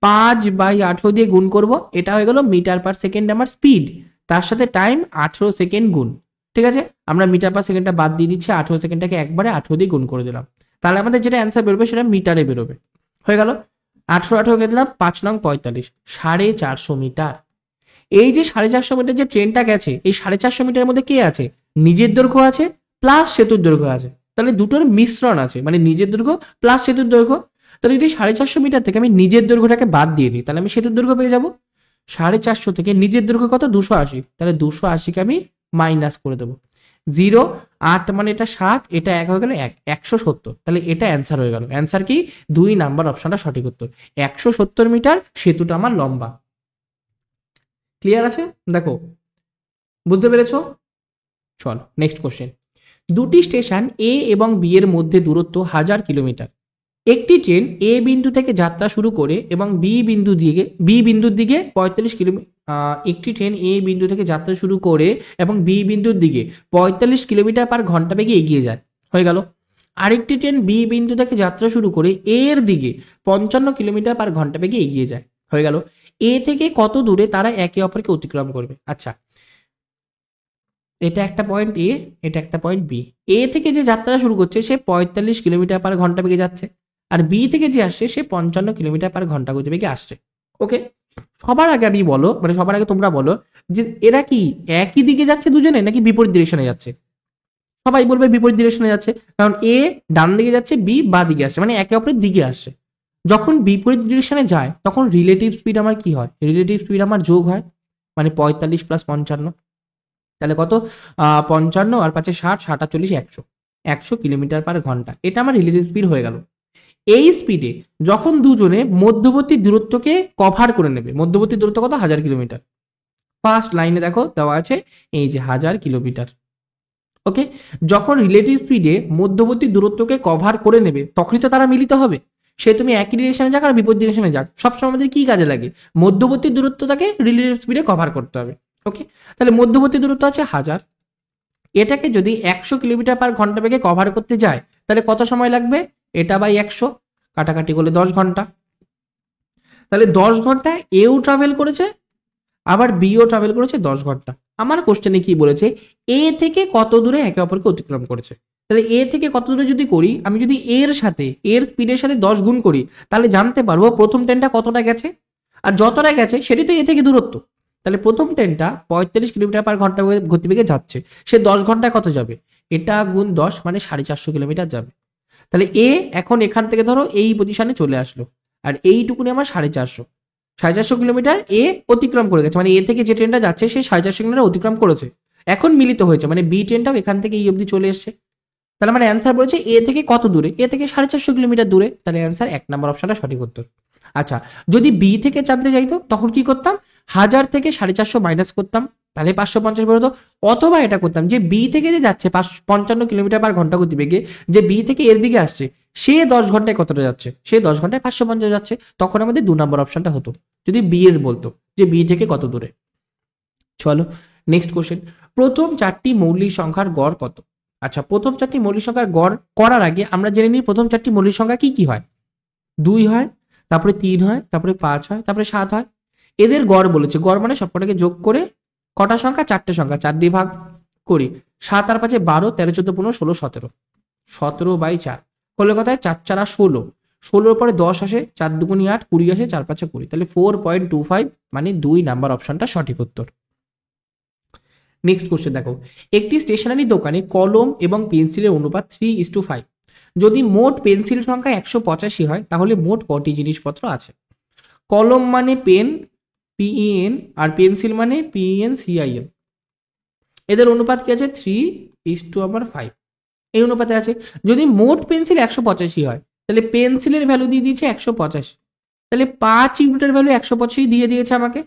5/18 দিয়ে গুণ করব, এটা হয়ে গেল মিটার পার সেকেন্ড আমার স্পিড, তার সাথে টাইম 18 সেকেন্ড গুণ। ঠিক আছে, আমরা মিটার পার সেকেন্ডটা বাদ দিয়ে দিচ্ছি, 18 সেকেন্ডটাকে একবারে 18 দিয়ে গুণ করে দিলাম, তাহলে আমাদের যেটা অ্যান্সার বেরোবে সেটা মিটারে বেরোবে। হয়ে গেল, 18 কে দিলাম 5 নং 45, 450 মিটার। এই যে 450 মিটার যে ট্রেনটা গেছে, এই 450 মিটারের মধ্যে কে আছে, নিজের দৈর্ঘ্য আছে প্লাস সেতুর দৈর্ঘ্য আছে, তাহলে দুটোর মিশ্রণ আছে, মানে নিজের দৈর্ঘ্য প্লাস সেতুর দৈর্ঘ্য। তাহলে যদি 450 মিটার থেকে আমি নিজের দৈর্ঘ্যটাকে বাদ দিয়ে দিই, তাহলে আমি সেতুর দৈর্ঘ্য পেয়ে যাবো। 450 থেকে নিজের দৈর্ঘ্য কত, 280, তাহলে 280কে আমি মাইনাস করে দেবো। 0, 8 মানে এটা 7, এটা 1 হয়ে গেল 170, তাহলে এটা অ্যান্সার হয়ে গেল। অ্যান্সার কি, 2 নাম্বার অপশনটা সঠিক উত্তর। 170 মিটার সেতুটা আমার লম্বা। ক্লিয়ার আছে? দেখো, বুঝতে পেরেছো? চল নেক্সট কোশ্চেন। দুটি স্টেশন এ এবং বি এর মধ্যে দূরত্ব 1000 কিলোমিটার। একটি ট্রেন এ বিন্দু থেকে যাত্রা শুরু করে এবং বি বিন্দুর দিকে 45 কিলোমিটার, একটি ট্রেন এ বিন্দু থেকে যাত্রা শুরু করে এবং বি বিন্দুর দিকে 45 কিলোমিটার পার ঘন্টা বেগে এগিয়ে যায়, হয়ে গেল। আরেকটি ট্রেন বি বিন্দু থেকে যাত্রা শুরু করে এর দিকে 55 কিলোমিটার পার ঘন্টা বেগে এগিয়ে যায়, হয়ে গেল। এ থেকে কত দূরে তারা একে অপরকে অতিক্রম করবে? আচ্ছা, এটা একটা পয়েন্ট এ, এটা একটা পয়েন্ট বি। এ থেকে যে যাত্রা শুরু করছে সে 45 কিলোমিটার পার ঘন্টা বেগে যাচ্ছে, আর বি থেকে যে আসছে সে 55 কিলোমিটার পার ঘন্টা গতি বেগে আসছে। ওকে, সবার আগে আমি বলো, মানে সবার আগে তোমরা বলো যে এরা কি একই দিকে যাচ্ছে দুজনে, নাকি বিপরীত ডিরেকশনে যাচ্ছে? সবাই বলবে বিপরীত ডিরেকশনে যাচ্ছে, কারণ এ ডান দিকে যাচ্ছে, বি বা দিকে আসছে, মানে একে অপরের দিকে আসছে। যখন বিপরীত ডিরেকশনে যায় তখন রিলেটিভ স্পিড আমার কি হয়? রিলেটিভ স্পিড আমার যোগ হয়, মানে 45 প্লাস 55, তাহলে কত, 55 আর 5 60, 60 আর 40, 100 কিলোমিটার পার ঘন্টা। এটা আমার রিলেটিভ স্পিড হয়ে গেল। এই স্পিডে যখন দুজনে মধ্যবর্তী দূরত্বকে কভার করে নেবে, মধ্যবর্তী দূরত্ব কত, 1000 কিলোমিটার। ফার্স্ট লাইনে দেখো দেওয়া আছে এই যে 1000 কিলোমিটার। ওকে, যখন রিলেটিভ স্পিডে মধ্যবর্তী দূরত্বকে কভার করে নেবে তখনই তো তারা মিলিত হবে। সে তুমি একই ডিরেকশনে যাক আর বিপরীত ডিরেকশনে যাক, সবসময় আমাদের কি কাজে লাগে, মধ্যবর্তী দূরত্বটাকে রিলেটিভ স্পিডে কভার করতে হবে। ওকে, তাহলে মধ্যবর্তী দূরত্ব আছে 1000, এটাকে যদি 100 কিলোমিটার পার ঘন্টা বেগে কভার করতে যায় তাহলে কত সময় লাগবে? এটা বাই 100, কাটাকাটি করলে 10 ঘন্টা। তাহলে 10 ঘন্টা এও ট্রাভেল করেছে, আবার বিও ট্রাভেল করেছে 10 ঘন্টা। আমার কোশ্চেনে কি বলেছে, এ থেকে কত দূরে একে অপরকে অতিক্রম করেছে। তাহলে এ থেকে কত দূরে যদি করি, আমি যদি এর সাথে এর স্পিডের সাথে 10 গুণ করি তাহলে জানতে পারবো প্রথম ট্রেনটা কতটা গেছে, আর যতটা গেছে সেটি তো এ থেকে দূরত্ব। তাহলে প্রথম ট্রেনটা 45 কিলোমিটার পার ঘন্টা গতিবেগে যাচ্ছে, সে 10 ঘন্টায় কত যাবে? এটা গুণ 10 মানে 450 কিলোমিটার যাবে। তাহলে এ এখন এখান থেকে ধরো এই পজিশনে চলে আসলো, আর এইটুকুনি আমার 450 কিলোমিটার এ অতিক্রম করে গেছে, মানে এ থেকে যে ট্রেনটা যাচ্ছে সে 450 কিলোমিটার অতিক্রম করেছে, এখন মিলিত হয়েছে, মানে বি ট্রেনটাও এখান থেকে এই অবধি চলে এসছে। তাহলে মানে অ্যান্সার বলেছে এ থেকে কত দূরে, এ থেকে 450 কিলোমিটার দূরে, তাহলে অ্যান্সার 1 নম্বর অপশনটা সঠিক উত্তর। আচ্ছা, যদি বি থেকে জানতে চাইতো তখন কি করতাম, 1000 থেকে 450 মাইনাস করতাম, তাহলে 550 বেরোতো। অথবা এটা করতাম যে বি থেকে যে যাচ্ছে 55 কিলোমিটার পার ঘন্টা গতিবেগে, যে বি থেকে এর দিকে আসছে সে 10 ঘন্টায় কতটা যাচ্ছে, সে 10 ঘন্টায় 550 যাচ্ছে, তখন আমাদের 2 নম্বর অপশনটা হতো যদি বি এর বলতো যে বি থেকে কত দূরে। চলো নেক্সট কোশ্চেন। প্রথম 4টি মৌলিক সংখ্যার গড় কত? আচ্ছা, প্রথম 4টি মৌলিক সংখ্যার গড় করার আগে আমরা জেনে নিই প্রথম 4টি মৌলিক সংখ্যা কি কি হয়। 2 হয়, তারপরে 3 হয়, তারপরে 5 হয়, তারপরে 7 হয়। এদের গড় বলেছে, গড় মানে সবকটাকে যোগ করে কটা সংখ্যা, 4টে সংখ্যা, 4 দিয়ে ভাগ করি। 7 আর 5 12, 13 14 15 16 17, 17/4 করলে কথায় 4 4 আর 16, 16 পরে 10 আসে, 4 দুগুণি 8, 20 আসে, 4 5 20, তাহলে 4.25 মানে 2 নাম্বার অপশনটা সঠিক উত্তর। নেক্সট কোশ্চেন দেখো, একটি স্টেশনারি দোকানে কলম এবং পেন্সিলের অনুপাত 3:5। যদি মোট পেন্সিল সংখ্যা 185 হয় তাহলে মোট কটি জিনিসপত্র আছে? কলম মানে পেন, PEN, আর পেন্সিল মানে PENCIL। এদের অনুপাত কি আছে? 3:5 এই অনুপাতে আছে। যদি মোট পেন্সিল 185 হয় তাহলে পেন্সিলের ভ্যালু দিয়ে দিয়েছে 185, তাহলে 5 ইউনিটের ভ্যালু 185 দিয়ে দিয়েছে আমাকে,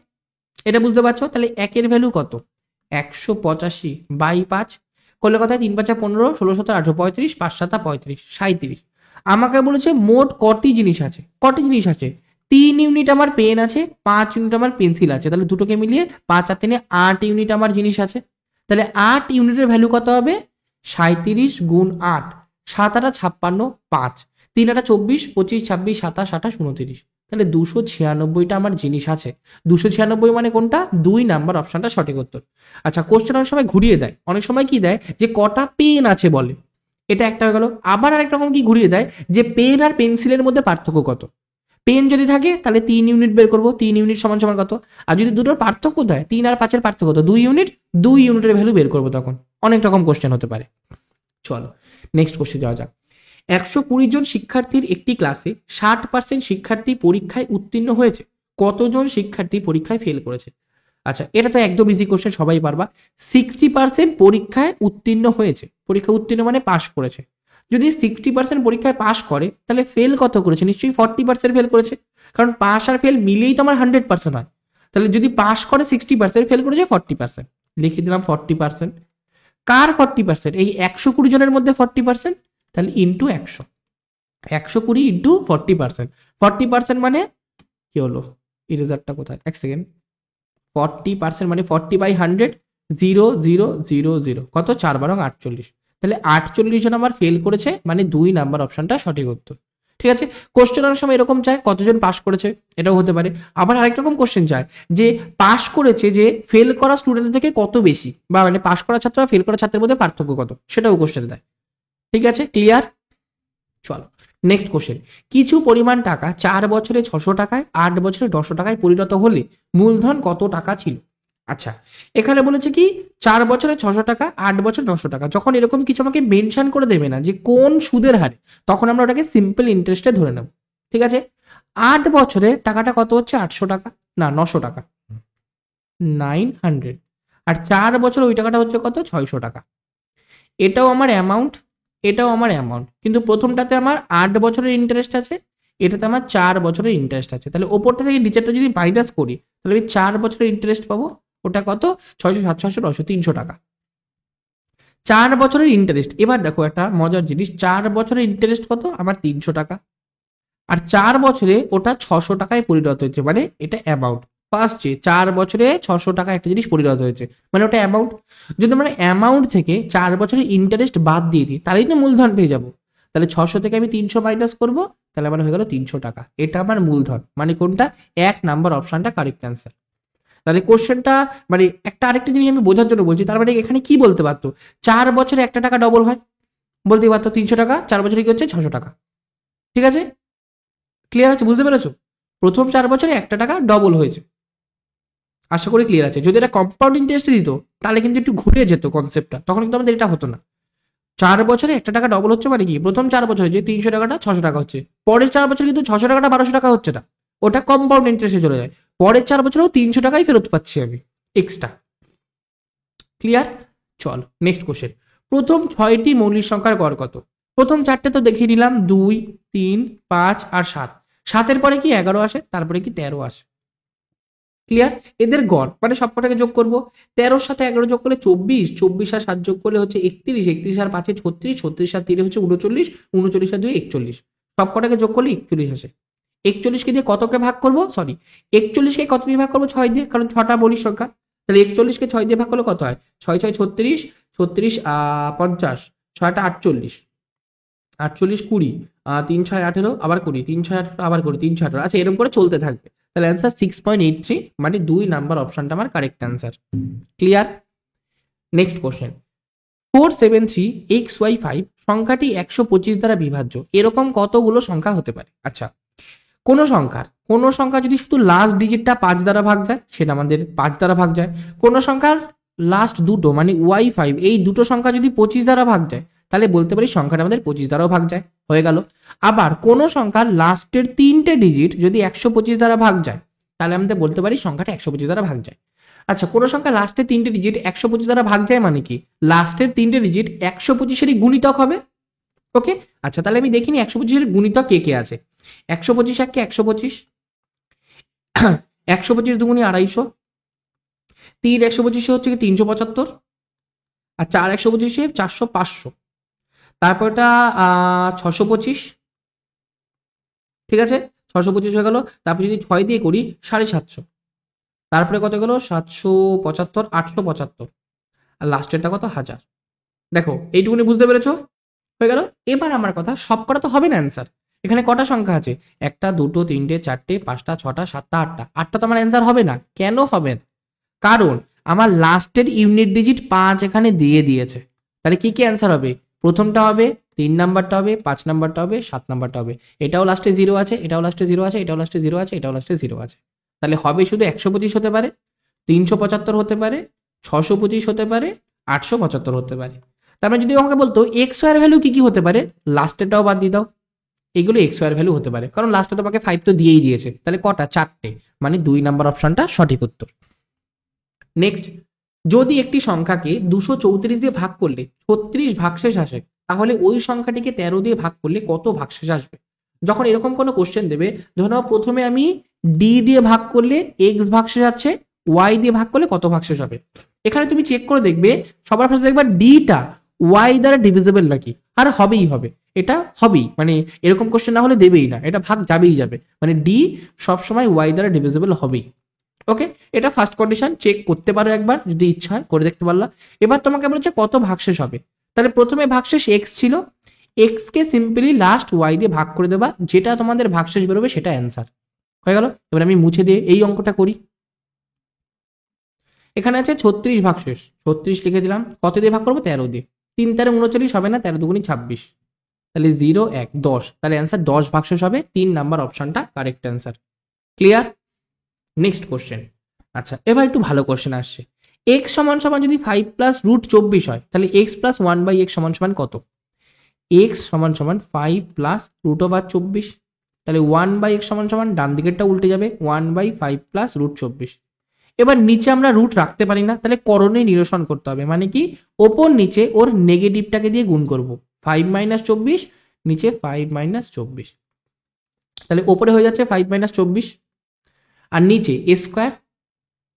এটা বুঝতে পারছো? তাহলে একের ভ্যালু কত, 185/5 করলে কথায় 3 5 15, 16 17 18 35, 5 7 35, 37। আমাকে বলেছে মোট কটি জিনিস আছে, কটি জিনিস আছে? 3 ইউনিট আমার পেন আছে, 5 ইউনিট আমার পেন্সিল আছে, তাহলে দুটোকে মিলিয়ে 5 আর 3 8 ইউনিট আমার জিনিস আছে। তাহলে 8 ইউনিটের ভ্যালু কত হবে? 37 গুণ 8, 7 8 56, 5 3 8 24, 25 26 27 28 29, তাহলে 296টা আমার জিনিস আছে। 296 মানে কোনটা? 2 নাম্বার অপশনটা সঠিক উত্তর। আচ্ছা, কোশ্চেন অনেক সময় ঘুরিয়ে দেয়, অনেক সময় কি দেয় যে কটা পেন আছে বলে, এটা একটা হয়ে গেল। আবার আরেক রকম কি ঘুরিয়ে দেয় যে পেন আর পেন্সিলের মধ্যে পার্থক্য কত। পেন যদি থাকে তাহলে 3 ইউনিট বের করবো, 3 ইউনিট সমান সমান কত। আর যদি দুটোর পার্থক্য দেয় 3 আর 5-এর পার্থক্য কত, 2 ইউনিট, 2 ইউনিটের ভ্যালু বের করবো, তখন অনেক রকম কোশ্চেন হতে পারে। চলো নেক্সট কোশ্চেন যাওয়া যাক। 120 জন শিক্ষার্থীর একটি ক্লাসে 60% শিক্ষার্থী পরীক্ষায় উত্তীর্ণ হয়েছে, কতজন শিক্ষার্থী পরীক্ষায় ফেল করেছে? আচ্ছা, এটা তো একদম ইজি কোশ্চেন, সবাই পারবা। 60% পরীক্ষায় উত্তীর্ণ হয়েছে, পরীক্ষা উত্তীর্ণ মানে পাশ করেছে। যদি 60% পরীক্ষায় পাশ করে তাহলে ফেল কত করেছে? নিশ্চয়ই 40% ফেল করেছে, কারণ পাস আর ফেল মিলেই তো আমার 100% হয়। তাহলে যদি পাস করে 60%, ফেল করেছে 40%, লিখে দিলাম 40%। কার 40%? এই 120 জনের মধ্যে 40%, তাহলে ইন্টু 100, 120 ইন্টু 40%। 40% মানে কি হলো, ইরেজারটা কোথায়, এক সেকেন্ড। 40% মানে 40/100, 0,0,0,0, কত, 4/48। তাহলে 48 জন আমার ফেল করেছে, মানে 2 নাম্বার অপশনটা সঠিক উত্তর। ঠিক আছে, কোশ্চেন অনেক সময় এরকম চায় কতজন পাস করেছে, এটাও হতে পারে। আবার আরেক রকম কোশ্চেন চায় যে পাস করেছে যে ফেল করা স্টুডেন্ট থেকে কত বেশি, বা মানে পাস করা ছাত্র আর ফেল করা ছাত্রের মধ্যে পার্থক্য কত, সেটাও কোশ্চেন দেয়। ঠিক আছে, ক্লিয়ার? চলো নেক্সট কোশ্চেন। কিছু পরিমাণ টাকা 4 বছরে 600 টাকায়, 8 বছরে 900 টাকায় পরিণত হলে মূলধন কত টাকা ছিল? আচ্ছা, এখানে বলেছে কি 4 বছরে 600 টাকা, 8 বছর 900 টাকা। যখন এরকম কিছু আমাকে মেনশন করে দেবে না যে কোন সুদের হারে, তখন আমরা ওটাকে সিম্পল ইন্টারেস্টে ধরে নেব। ঠিক আছে, 8 বছরে টাকাটা কত হচ্ছে? 800 টাকা, না 900 টাকা, 900। আর 4 বছর ওই টাকাটা হচ্ছে কত? 600 টাকা। এটাও আমার অ্যামাউন্ট, এটাও আমার অ্যামাউন্ট, কিন্তু প্রথমটাতে আমার 8 বছরের ইন্টারেস্ট আছে, এটাতে আমার 4 বছরের ইন্টারেস্ট আছে। তাহলে ওপরটা থেকে নিচেরটা যদি মাইনাস করি তাহলে আমি 4 বছরের ইন্টারেস্ট পাবো, ওটা কত? 600, 700, 800, 900, 300 টাকা। 4 বছরের ইন্টারেস্ট। এবার দেখো একটা মজার জিনিস, 4 বছরের ইন্টারেস্ট কত? আমার 300 টাকা। আর 4 বছরে ওটা 600 টাকায় পরিণত হয়েছে, মানে এটা অ্যামাউন্ট। ফার্স্ট যে 4 বছরে 600 টাকা একটা জিনিস পরিণত হয়েছে, মানে ওটা অ্যামাউন্ট। যদি আমরা অ্যামাউন্ট থেকে 4 বছরের ইন্টারেস্ট বাদ দিয়ে দিই তাহলেই তো মূলধন পেয়ে যাবো। তাহলে 600 থেকে আমি 300 মাইনাস করবো, তাহলে আমার হয়ে গেল 300 টাকা। এটা আমার মূলধন, মানে কোনটা? 1 নাম্বার অপশনটা কারেক্ট অ্যান্সার। তাহলে কোশ্চেনটা মানে একটা আরেকটা জিনিস আমি বোঝার জন্য বলছি, তার মানে এখানে কি বলতে পারতো? 4 বছরে একটা টাকা ডবল হয়, বলতেই পারতো 300 টাকা 4 বছরে কি হচ্ছে? 600 টাকা। ঠিক আছে, ক্লিয়ার আছে? বুঝতে পেরেছো? প্রথম 4 বছরে একটা টাকা ডবল হয়েছে, আশা করি ক্লিয়ার আছে। যদি এটা কম্পাউন্ড ইন্টারেস্টে দিত তাহলে কিন্তু একটু ঘুরে যেত কনসেপ্টটা, তখন কিন্তু আমাদের এটা হতো না। 4 বছরে একটা টাকা ডবল হচ্ছে মানে কি, প্রথম 4 বছরে যে 300 টাকাটা 600 টাকা হচ্ছে, পরের 4 বছর কিন্তু 600 টাকাটা 1200 টাকা হচ্ছে না, ওটা কম্পাউন্ড ইন্টারেস্টে চলে যায়। পরের 4 বছরেও 300 টাকাই ফেরত পাচ্ছি আমি এক্সট্রা। ক্লিয়ার? চল নেক্সট কোশ্চেন। প্রথম 6টি মৌলিক সংখ্যার গড় কত? প্রথম 4টে তো দেখিয়ে নিলাম, 2, 3, 5 আর 7। 7-এর পরে কি 11 আসে, তারপরে কি 13 আসে। ক্লিয়ার? এদের গড় মানে সবকটাকে যোগ করব। 13-র সাথে 11 যোগ করলে 24, 24 আর 7 যোগ করলে হচ্ছে 31, 31 আর 5-এ 36, 36 আর 3-এ হচ্ছে 39, 39 আর 2-এ 41। সবকটাকে যোগ করলে 41 আসে। 41কে দিয়ে কতকে ভাগ করব, সরি 41কে কত দিয়ে ভাগ করবো? 6 দিয়ে, কারণ 6টা মৌলিক সংখ্যা। তাহলে 41কে 6 দিয়ে ভাগ করলে কত হয়? 6 6 36, 36 50, 6টা 48, 48 20, 3 6 18, আবার 20, 3 6 18, আবার 20, 3 6 18। আচ্ছা, এরকম করে চলতে থাকবে। তাহলে অ্যান্সার 6.83, মানে 2 নাম্বার অপশনটা আমার correct answer. Clear? Next question. 473xy5 সংখ্যাটি 125 দ্বারা বিভাজ্য, এরকম কতগুলো সংখ্যা হতে পারে? আচ্ছা, কোন সংখ্যা যদি শুধু লাস্ট ডিজিটটা 5 দ্বারা ভাগ যায় সেটা আমাদের 5 দ্বারা ভাগ যায়। কোন সংখ্যার লাস্ট দুটো মানে y5, এই দুটো সংখ্যা যদি 25 দ্বারা ভাগ যায় তাহলে বলতে পারি সংখ্যাটা আমাদের 25 দ্বারাও ভাগ যায়, হয়ে গেল। আবার কোন সংখ্যার লাস্টের 3টে ডিজিট যদি 125 দ্বারা ভাগ যায় তাহলে আমাদের বলতে পারি সংখ্যাটা 125 দ্বারা ভাগ যায়। আচ্ছা, কোন সংখ্যার লাস্টের 3টে ডিজিট 125 দ্বারা ভাগ যায় মানে কি, লাস্টের 3টে ডিজিট 125-এরই গুণিতক হবে। ওকে, আচ্ছা তাহলে আমি দেখিনি 125-এর গুণিতক কে কে আছে। 125 1 কে 125, 125 দুগুণে 250, 3 125 হচ্ছে কি 375, আর 4 125 400 500, তারপরটা 625। ঠিক আছে, 625 হয়ে গেল। তারপর যদি 6 দিয়ে করি 750, তারপরে কত গেল 775, 875, আর লাস্টেরটা কত 1000। দেখো এইটুকুনি বুঝতে পেরেছো? হয়ে গেল। এবার আমার কথা, সব কটা তো হবে না অ্যান্সার। এখানে কটা সংখ্যা আছে? 1 2 3 4 5 6 7 8, 8টা তো আমার অ্যান্সার হবে না। কেন হবে না? কারণ আমার লাস্টের ইউনিট ডিজিট 5 এখানে দিয়ে দিয়েছে। তাহলে কি কি অ্যান্সার হবে? প্রথমটা হবে, 3 নাম্বারটা হবে, 5 নাম্বারটা হবে, 7 নাম্বারটা হবে। এটাও লাস্টে 0 আছে, এটাও লাস্টে 0 আছে, এটাও লাস্টে 0 আছে, এটাও লাস্টে 0 আছে। তাহলে হবে শুধু 125 হতে পারে, 375 হতে পারে, 625 হতে পারে, 875 হতে পারে। তার মানে যদি আমাকে বলতো এক্স ওয়ার ভ্যালু কি কি হতে পারে, লাস্টেরটাও বাদ দিয়ে দাও, এগুলো এক্স ওয়ার ভ্যালু হতে পারে, কারণ লাস্টে তোমাকে 5 তো দিয়েই দিয়েছে, তাহলে কটা, 4টে, মানে 2 নাম্বার অপশনটা সঠিক উত্তর। নেক্সট, যদি একটি সংখ্যাকে 234 দিয়ে ভাগ করলে 36 ভাগশেষ আসে, তাহলে ওই সংখ্যাটিকে 13 দিয়ে ভাগ করলে কত ভাগশেষ আসবে? যখন এরকম কোনো কোশ্চেন দেবে, ধরো প্রথমে আমি ডি দিয়ে ভাগ করলে এক্স ভাগশেষ আছে, ওয়াই দিয়ে ভাগ করলে কত ভাগশেষ হবে। এখানে তুমি চেক করে দেখবে, সবার ফার্স্টে দেখবা ডিটা ওয়াই দ্বারা ডিভিজিবল নাকি, আর হবেই হবে, এটা হবেই, মানে এরকম কোশ্চেন না হলে দেবেই না, এটা ভাগ যাবেই যাবে, মানে ডি সবসময় ওয়াই দ্বারা ডিভিজিবল হবেই। ওকে, এটা ফার্স্ট কন্ডিশন, চেক করতে পারো একবার যদি ইচ্ছা হয়, করে দেখতে পারলা। এবার তোমাকে বলেছে কত ভাগশেষ হবে, তাহলে প্রথমে ভাগশেষ এক্স ছিল, এক্স কে সিম্পলি লাস্ট ওয়াই দিয়ে ভাগ করে দেবা, যেটা তোমাদের ভাগশেষ বেরোবে সেটা অ্যান্সার হয়ে গেল। এবার আমি মুছে দিয়ে এই অঙ্কটা করি। এখানে আছে 36 ভাগশেষ, 36 লিখে দিলাম, কত দিয়ে ভাগ করবো, 13 দিয়ে, 3 13 39 হবে না, 13 দুগুনি 26, তাহলে 0 1 10, তাহলে অ্যান্সার 10 ভাগশেষ হবে, 3 নাম্বার অপশনটা correct answer. Clear? Next question. আচ্ছা, এবার একটু ভালো কোশ্চেন আসছে, এক্স সমান সমান যদি 5 প্লাস রুট 24 হয়, তাহলে এক্স প্লাস 1/x সমান সমান কত? এক্স সমান সমান 5 প্লাস রুট ওভার 24, তাহলে 1/x সমান সমান ডান দিকেরটা উল্টে যাবে, 1/5 প্লাস রুট 24। এবার নিচে আমরা রুট রাখতে পারি না, তাহলে করণে নিরসন করতে হবে, মানে কি ওপর নিচে ওর নেগেটিভটাকে দিয়ে গুণ করব, 5 মাইনাস 24, নিচে 5 মাইনাস 24, তাহলে ওপরে হয়ে যাচ্ছে 5 মাইনাস 24, আর নিচে a square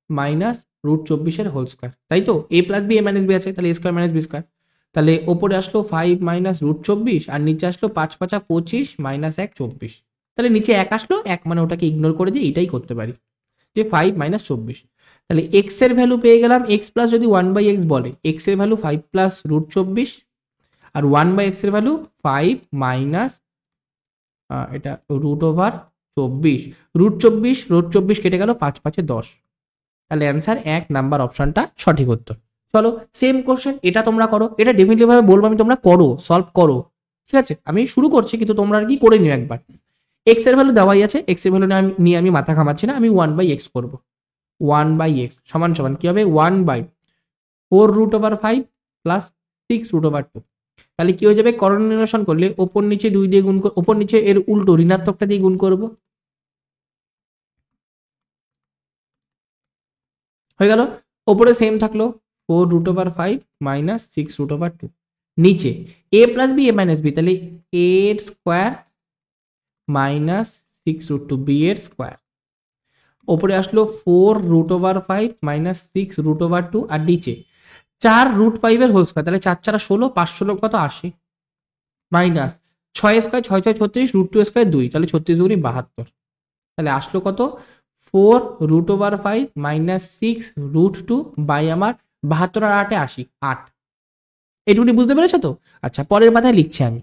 minus root 24 whole square, তাই তো, a plus b a minus b আছে, তাহলে a square minus b square, তাহলে ওপরে আসলো 5 মাইনাস রুট 24, আর নিচে আসলো 5 5 25 মাইনাস 1 24, তাহলে নিচে 1 আসলো, 1 মানে ওটাকে ইগনোর করে দিয়ে এটাই করতে পারি, যে 5 মাইনাস 24, তাহলে এক্স এর ভ্যালু পেয়ে গেলাম, এক্স প্লাস যদি 1/x বলে, এক্স এর ভ্যালু 5 প্লাস রুট 24, আর 1/x এর ভ্যালু 5 মাইনাস এটা রুট ওভার 24, রুট 24 কেটে গেল, 5 5 10, তাহলে অ্যান্সার 1 নাম্বার অপশনটা সঠিক উত্তর। চলো সেম কোশ্চেন, এটা তোমরা করো, এটা ডেফিনেটলি ভাবে বলবো আমি, তোমরা করো, সলভ করো, ঠিক আছে, আমি শুরু করছি, কিন্তু তোমরা আর কি করে নিও একবার। এক্স এর ভ্যালু দেওয়াই আছে, এক্স এর ভ্যালু নিয়ে আমি মাথা ঘামাচ্ছি না, আমি 1/x করবো, 1/x সমান সমান কি হবে, 1/4 root over 5 plus 6 root over 2, তাহলে কি হয়ে যাবে, করণ নিরসন করলে ওপর নিচে 2 দিয়ে গুণ, ওপর নিচে এর উল্টো ঋণাত্মকটা দিয়ে গুণ করব, হয়ে গেল। ওপরে সেম থাকলো 4 root over 5 minus 6 root over 2, নিচে a plus b a minus b, তাহলে এ এর স্কোয়ার মাইনাস 6 রুট 2 বি এর স্কোয়ার, ওপরে আসলো 4 root over 5 minus 6 root over 2, আর নিচে 4 রুট 5 এর হোল স্কোয়ার, তাহলে 4 4 16, 5 16 কত 80, মাইনাস 6 স্কোয়ার 6 6 36, রুট 2 স্কোয়ার 2, তাহলে 36 দুগুনি 72, তাহলে আসলো কত, 4 root over 5 minus 6 root 2 by আমার 72 আর 8 80, 8, এইটুকুনি বুঝতে পেরেছো তো? আচ্ছা, পরের পাতায় লিখছি আমি,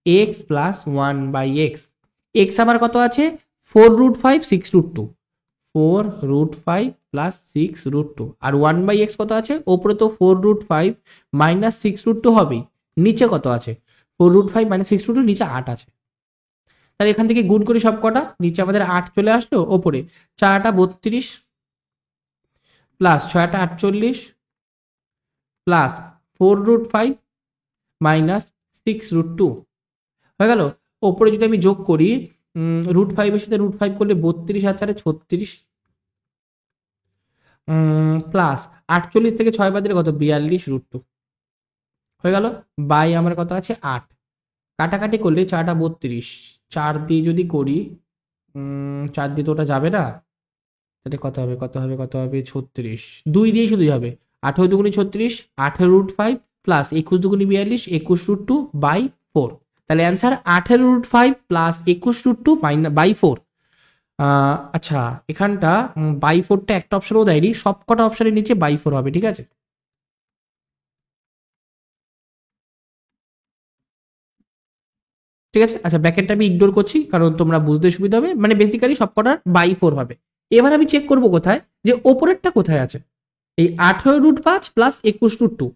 এক্স প্লাস 1/x, এক্স আবার কত আছে, 4 root 5 6 root 2, 4 root 5 plus 6 root 2, আর 1/x কত আছে, ওপরে তো 4 রুট 5 মাইনাস 6 রুট 2 হবেই, নিচে কত আছে, 4 রুট 5 মাইনাস 6 রুট 2, নিচে 8 আছে, তাহলে এখান থেকে গুণ করি সব কটা, নিচে আমাদের 8 চলে আসলো, ওপরে 4টা 32 প্লাস 6টা 48 প্লাস 4 রুট 5 মাইনাস 6 রুট 2, হয়ে গেল। ওপরে যদি আমি যোগ করি, রুট 5 এর সাথে রুট 5 করলে 32 আর 4 36, প্লাস 48 থেকে 6 বাদ দিলে কত, 42 রুট 2, হয়ে গেল, বাই আমার কত আছে 8, কাটাকাটি করলে 4টা 32, 4 দিয়ে যদি করি, 4 দিয়ে তো ওটা যাবে না, তাহলে কত হবে 36, 2 দিয়ে শুধু যাবে, 18 দুগুনি 36, 18 রুট 5 প্লাস 21 দুগুনি 42, 21 রুট 2 বাই 4, তাহলে answer 18 root 5 plus 21 root 2 by 4। আচ্ছা, এখানটা বাই 4টা একটা অপশনও দেয়নি, সব কটা অপশনের নিচে বাই 4 হবে, ঠিক আছে, ঠিক আছে। আচ্ছা, ব্র্যাকেটটা আমি ইগনোর করছি, কারণ তোমরা বুঝতে সুবিধা হবে, মানে বেসিক্যালি সব কটার বাই 4 হবে। এবার আমি চেক করবো কোথায়, যে ওপরেরটা কোথায় আছে, এই 18 root 5 plus 21 root 2,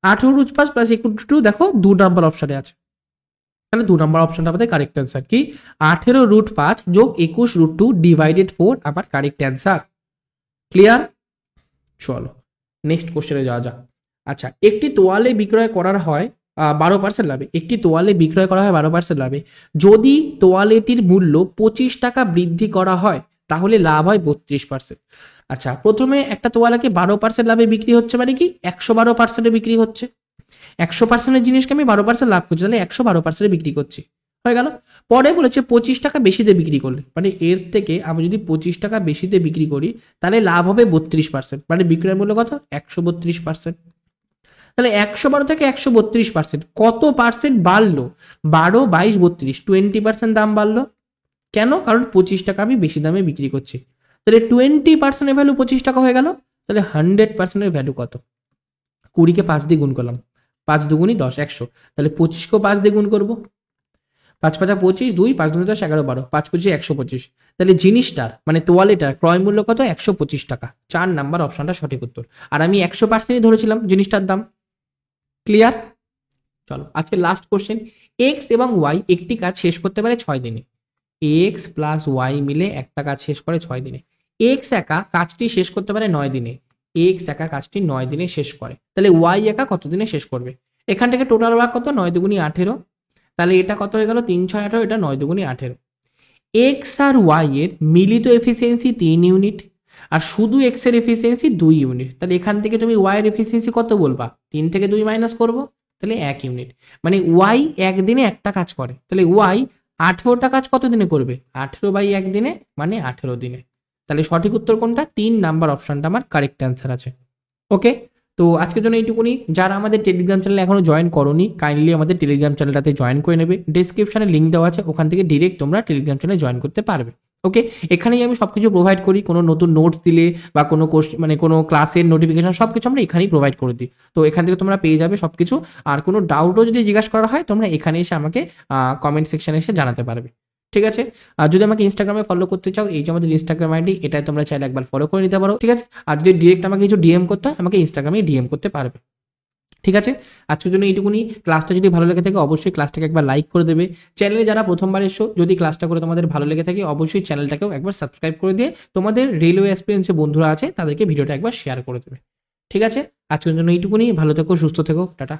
18 root 5 plus 21 root 2 দেখো 2 নাম্বার অপশনে আছে, তাহলে 2 নাম্বার অপশনটা আমাদের কারেক্ট অ্যান্সার, কি 18 রুট 5 যোগ 21 রুট 2 ডিভাইডেড 4 আমার কারেক্ট অ্যান্সার। ক্লিয়ার? চলো নেক্সট কোশ্চেনে যাওয়া যাক। আচ্ছা, একটি তোয়ালে বিক্রয় করার হয় 12% লাভে, একটি তোয়ালে বিক্রয় করা হয় 12% লাভে। যদি তোয়ালেটির মূল্য 25 টাকা বৃদ্ধি করা হয় তাহলে লাভ হয় 32%। আচ্ছা, প্রথমে একটা তোয়ালাকে 12% লাভে বিক্রি হচ্ছে মানে কি 112%-এ বিক্রি হচ্ছে। 100%-এর জিনিসকে আমি 12% লাভ করছি, তাহলে 112%-এ বিক্রি করছি, হয়ে গেল। পরে বলেছে 25 টাকা বেশিতে বিক্রি করলে, মানে এর থেকে আমি যদি 25 টাকা বেশিতে বিক্রি করি তাহলে লাভ হবে 32%, মানে বিক্রয় মূল্য কত 132%। তাহলে 112 থেকে 132%, কত পার্সেন্ট বাড়লো? 12, 22, 32, 20% দাম বাড়লো। কেন? কারণ 25 টাকা আমি বেশি দামে বিক্রি করছি। তাহলে 20% ভ্যালু 25 টাকা হয়ে গেল। তাহলে 100% ভ্যালু কত? 20-কে 5 দিয়ে গুণ করলাম, 5 দুগুণি 10, 100। তাহলে 25-কেও 5 দিয়ে গুণ করবো, 5 5 25, 2 5 2 10 11 12, 5 25 125। তাহলে জিনিসটার মানে তোয়ালেটার ক্রয় মূল্য কত? 125 টাকা। 4 নাম্বার অপশনটা সঠিক উত্তর। আর আমি 100%ই ধরেছিলাম জিনিসটার দাম। ক্লিয়ার? চলো আজকে লাস্ট কোশ্চেন। এক্স এবং ওয়াই একটি কাজ শেষ করতে পারে 6 দিনে। এক্স প্লাস ওয়াই মিলে একটা কাজ শেষ করে 6 দিনে। এক্স একা কাজটি শেষ করতে পারে 9 দিনে। এক্স একা কাজটি 9 দিনে শেষ করে, তাহলে ওয়াই একা কত দিনে শেষ করবে? এখান থেকে টোটাল ভাগ কত? 9 দুগুণি 18। তাহলে এটা কত হয়ে গেল? 3 6 18, এটা 9 দুগুণি 18। এক্স আর ওয়াই এর মিলিত এফিসিয়েন্সি 3 ইউনিট, আর শুধু এক্স এর এফিসিয়েন্সি 2 ইউনিট। তাহলে এখান থেকে তুমি ওয়াই এর এফিসিয়েন্সি কত বলবা? 3 থেকে 2 মাইনাস করবো, তাহলে 1 ইউনিট। মানে ওয়াই একদিনে একটা কাজ করে, তাহলে ওয়াই 18টা কাজ কত দিনে করবে? 18/1 দিনে, মানে 18 দিনে। তাহলে সঠিক উত্তর কোনটা? 3 নাম্বার অপশনটা আমার কারেক্ট অ্যান্সার আছে। ওকে, তো আজকের জন্য এইটুকুনি। যারা আমাদের টেলিগ্রাম চ্যানেলে এখনো জয়েন করোনি, কাইন্ডলি আমাদের টেলিগ্রাম চ্যানেলটাতে জয়েন করে নেবে। ডেসক্রিপশনে লিঙ্ক দেওয়া আছে, ওখান থেকে ডিরেক্ট তোমরা টেলিগ্রাম চ্যানেলে জয়েন করতে পারবে। ওকে, এখানেই আমি সবকিছু প্রোভাইড করি, কোনো নতুন নোটস দিলে বা কোনো মানে কোনো ক্লাসের নোটিফিকেশন সবকিছু আমরা এখানেই প্রোভাইড করে দিই। তো এখান থেকে তোমরা পেয়ে যাবে সবকিছু। আর কোনো ডাউটও যদি জিজ্ঞাসা করা হয় তোমরা এখানে এসে আমাকে কমেন্ট সেকশনে এসে জানাতে পারবে। ঠিক আছে? আর যদি আমাকে ইনস্টাগ্রামে ফলো করতে চাও, এই যে আমাদের ইনস্টাগ্রাম আইডি, এটাই তোমরা চাইলে একবার ফলো করে নিতে পারো। ঠিক আছে? আর যদি ডিরেক্ট আমাকে কিছু ডিএম করতে হয়, আমাকে ইনস্টাগ্রামে ডিএম করতে পারবে। ঠিক আছে? আজকের জন্য এইটুকুনি। ক্লাসটা যদি ভালো লেগে থাকে অবশ্যই ক্লাসটাকে একবার লাইক করে দেবে। চ্যানেলে যারা প্রথমবার এসো, যদি ক্লাসটা করে তোমাদের ভালো লেগে থাকে অবশ্যই চ্যানেলটাকেও একবার সাবস্ক্রাইব করে দিয়ে তোমাদের রেলওয়ে এক্সপিরিয়েন্সে বন্ধুরা আছে তাদেরকে ভিডিওটা একবার শেয়ার করে দেবে। ঠিক আছে? আজকের জন্য এইটুকুনি। ভালো থেকো, সুস্থ থেকো, টাটা।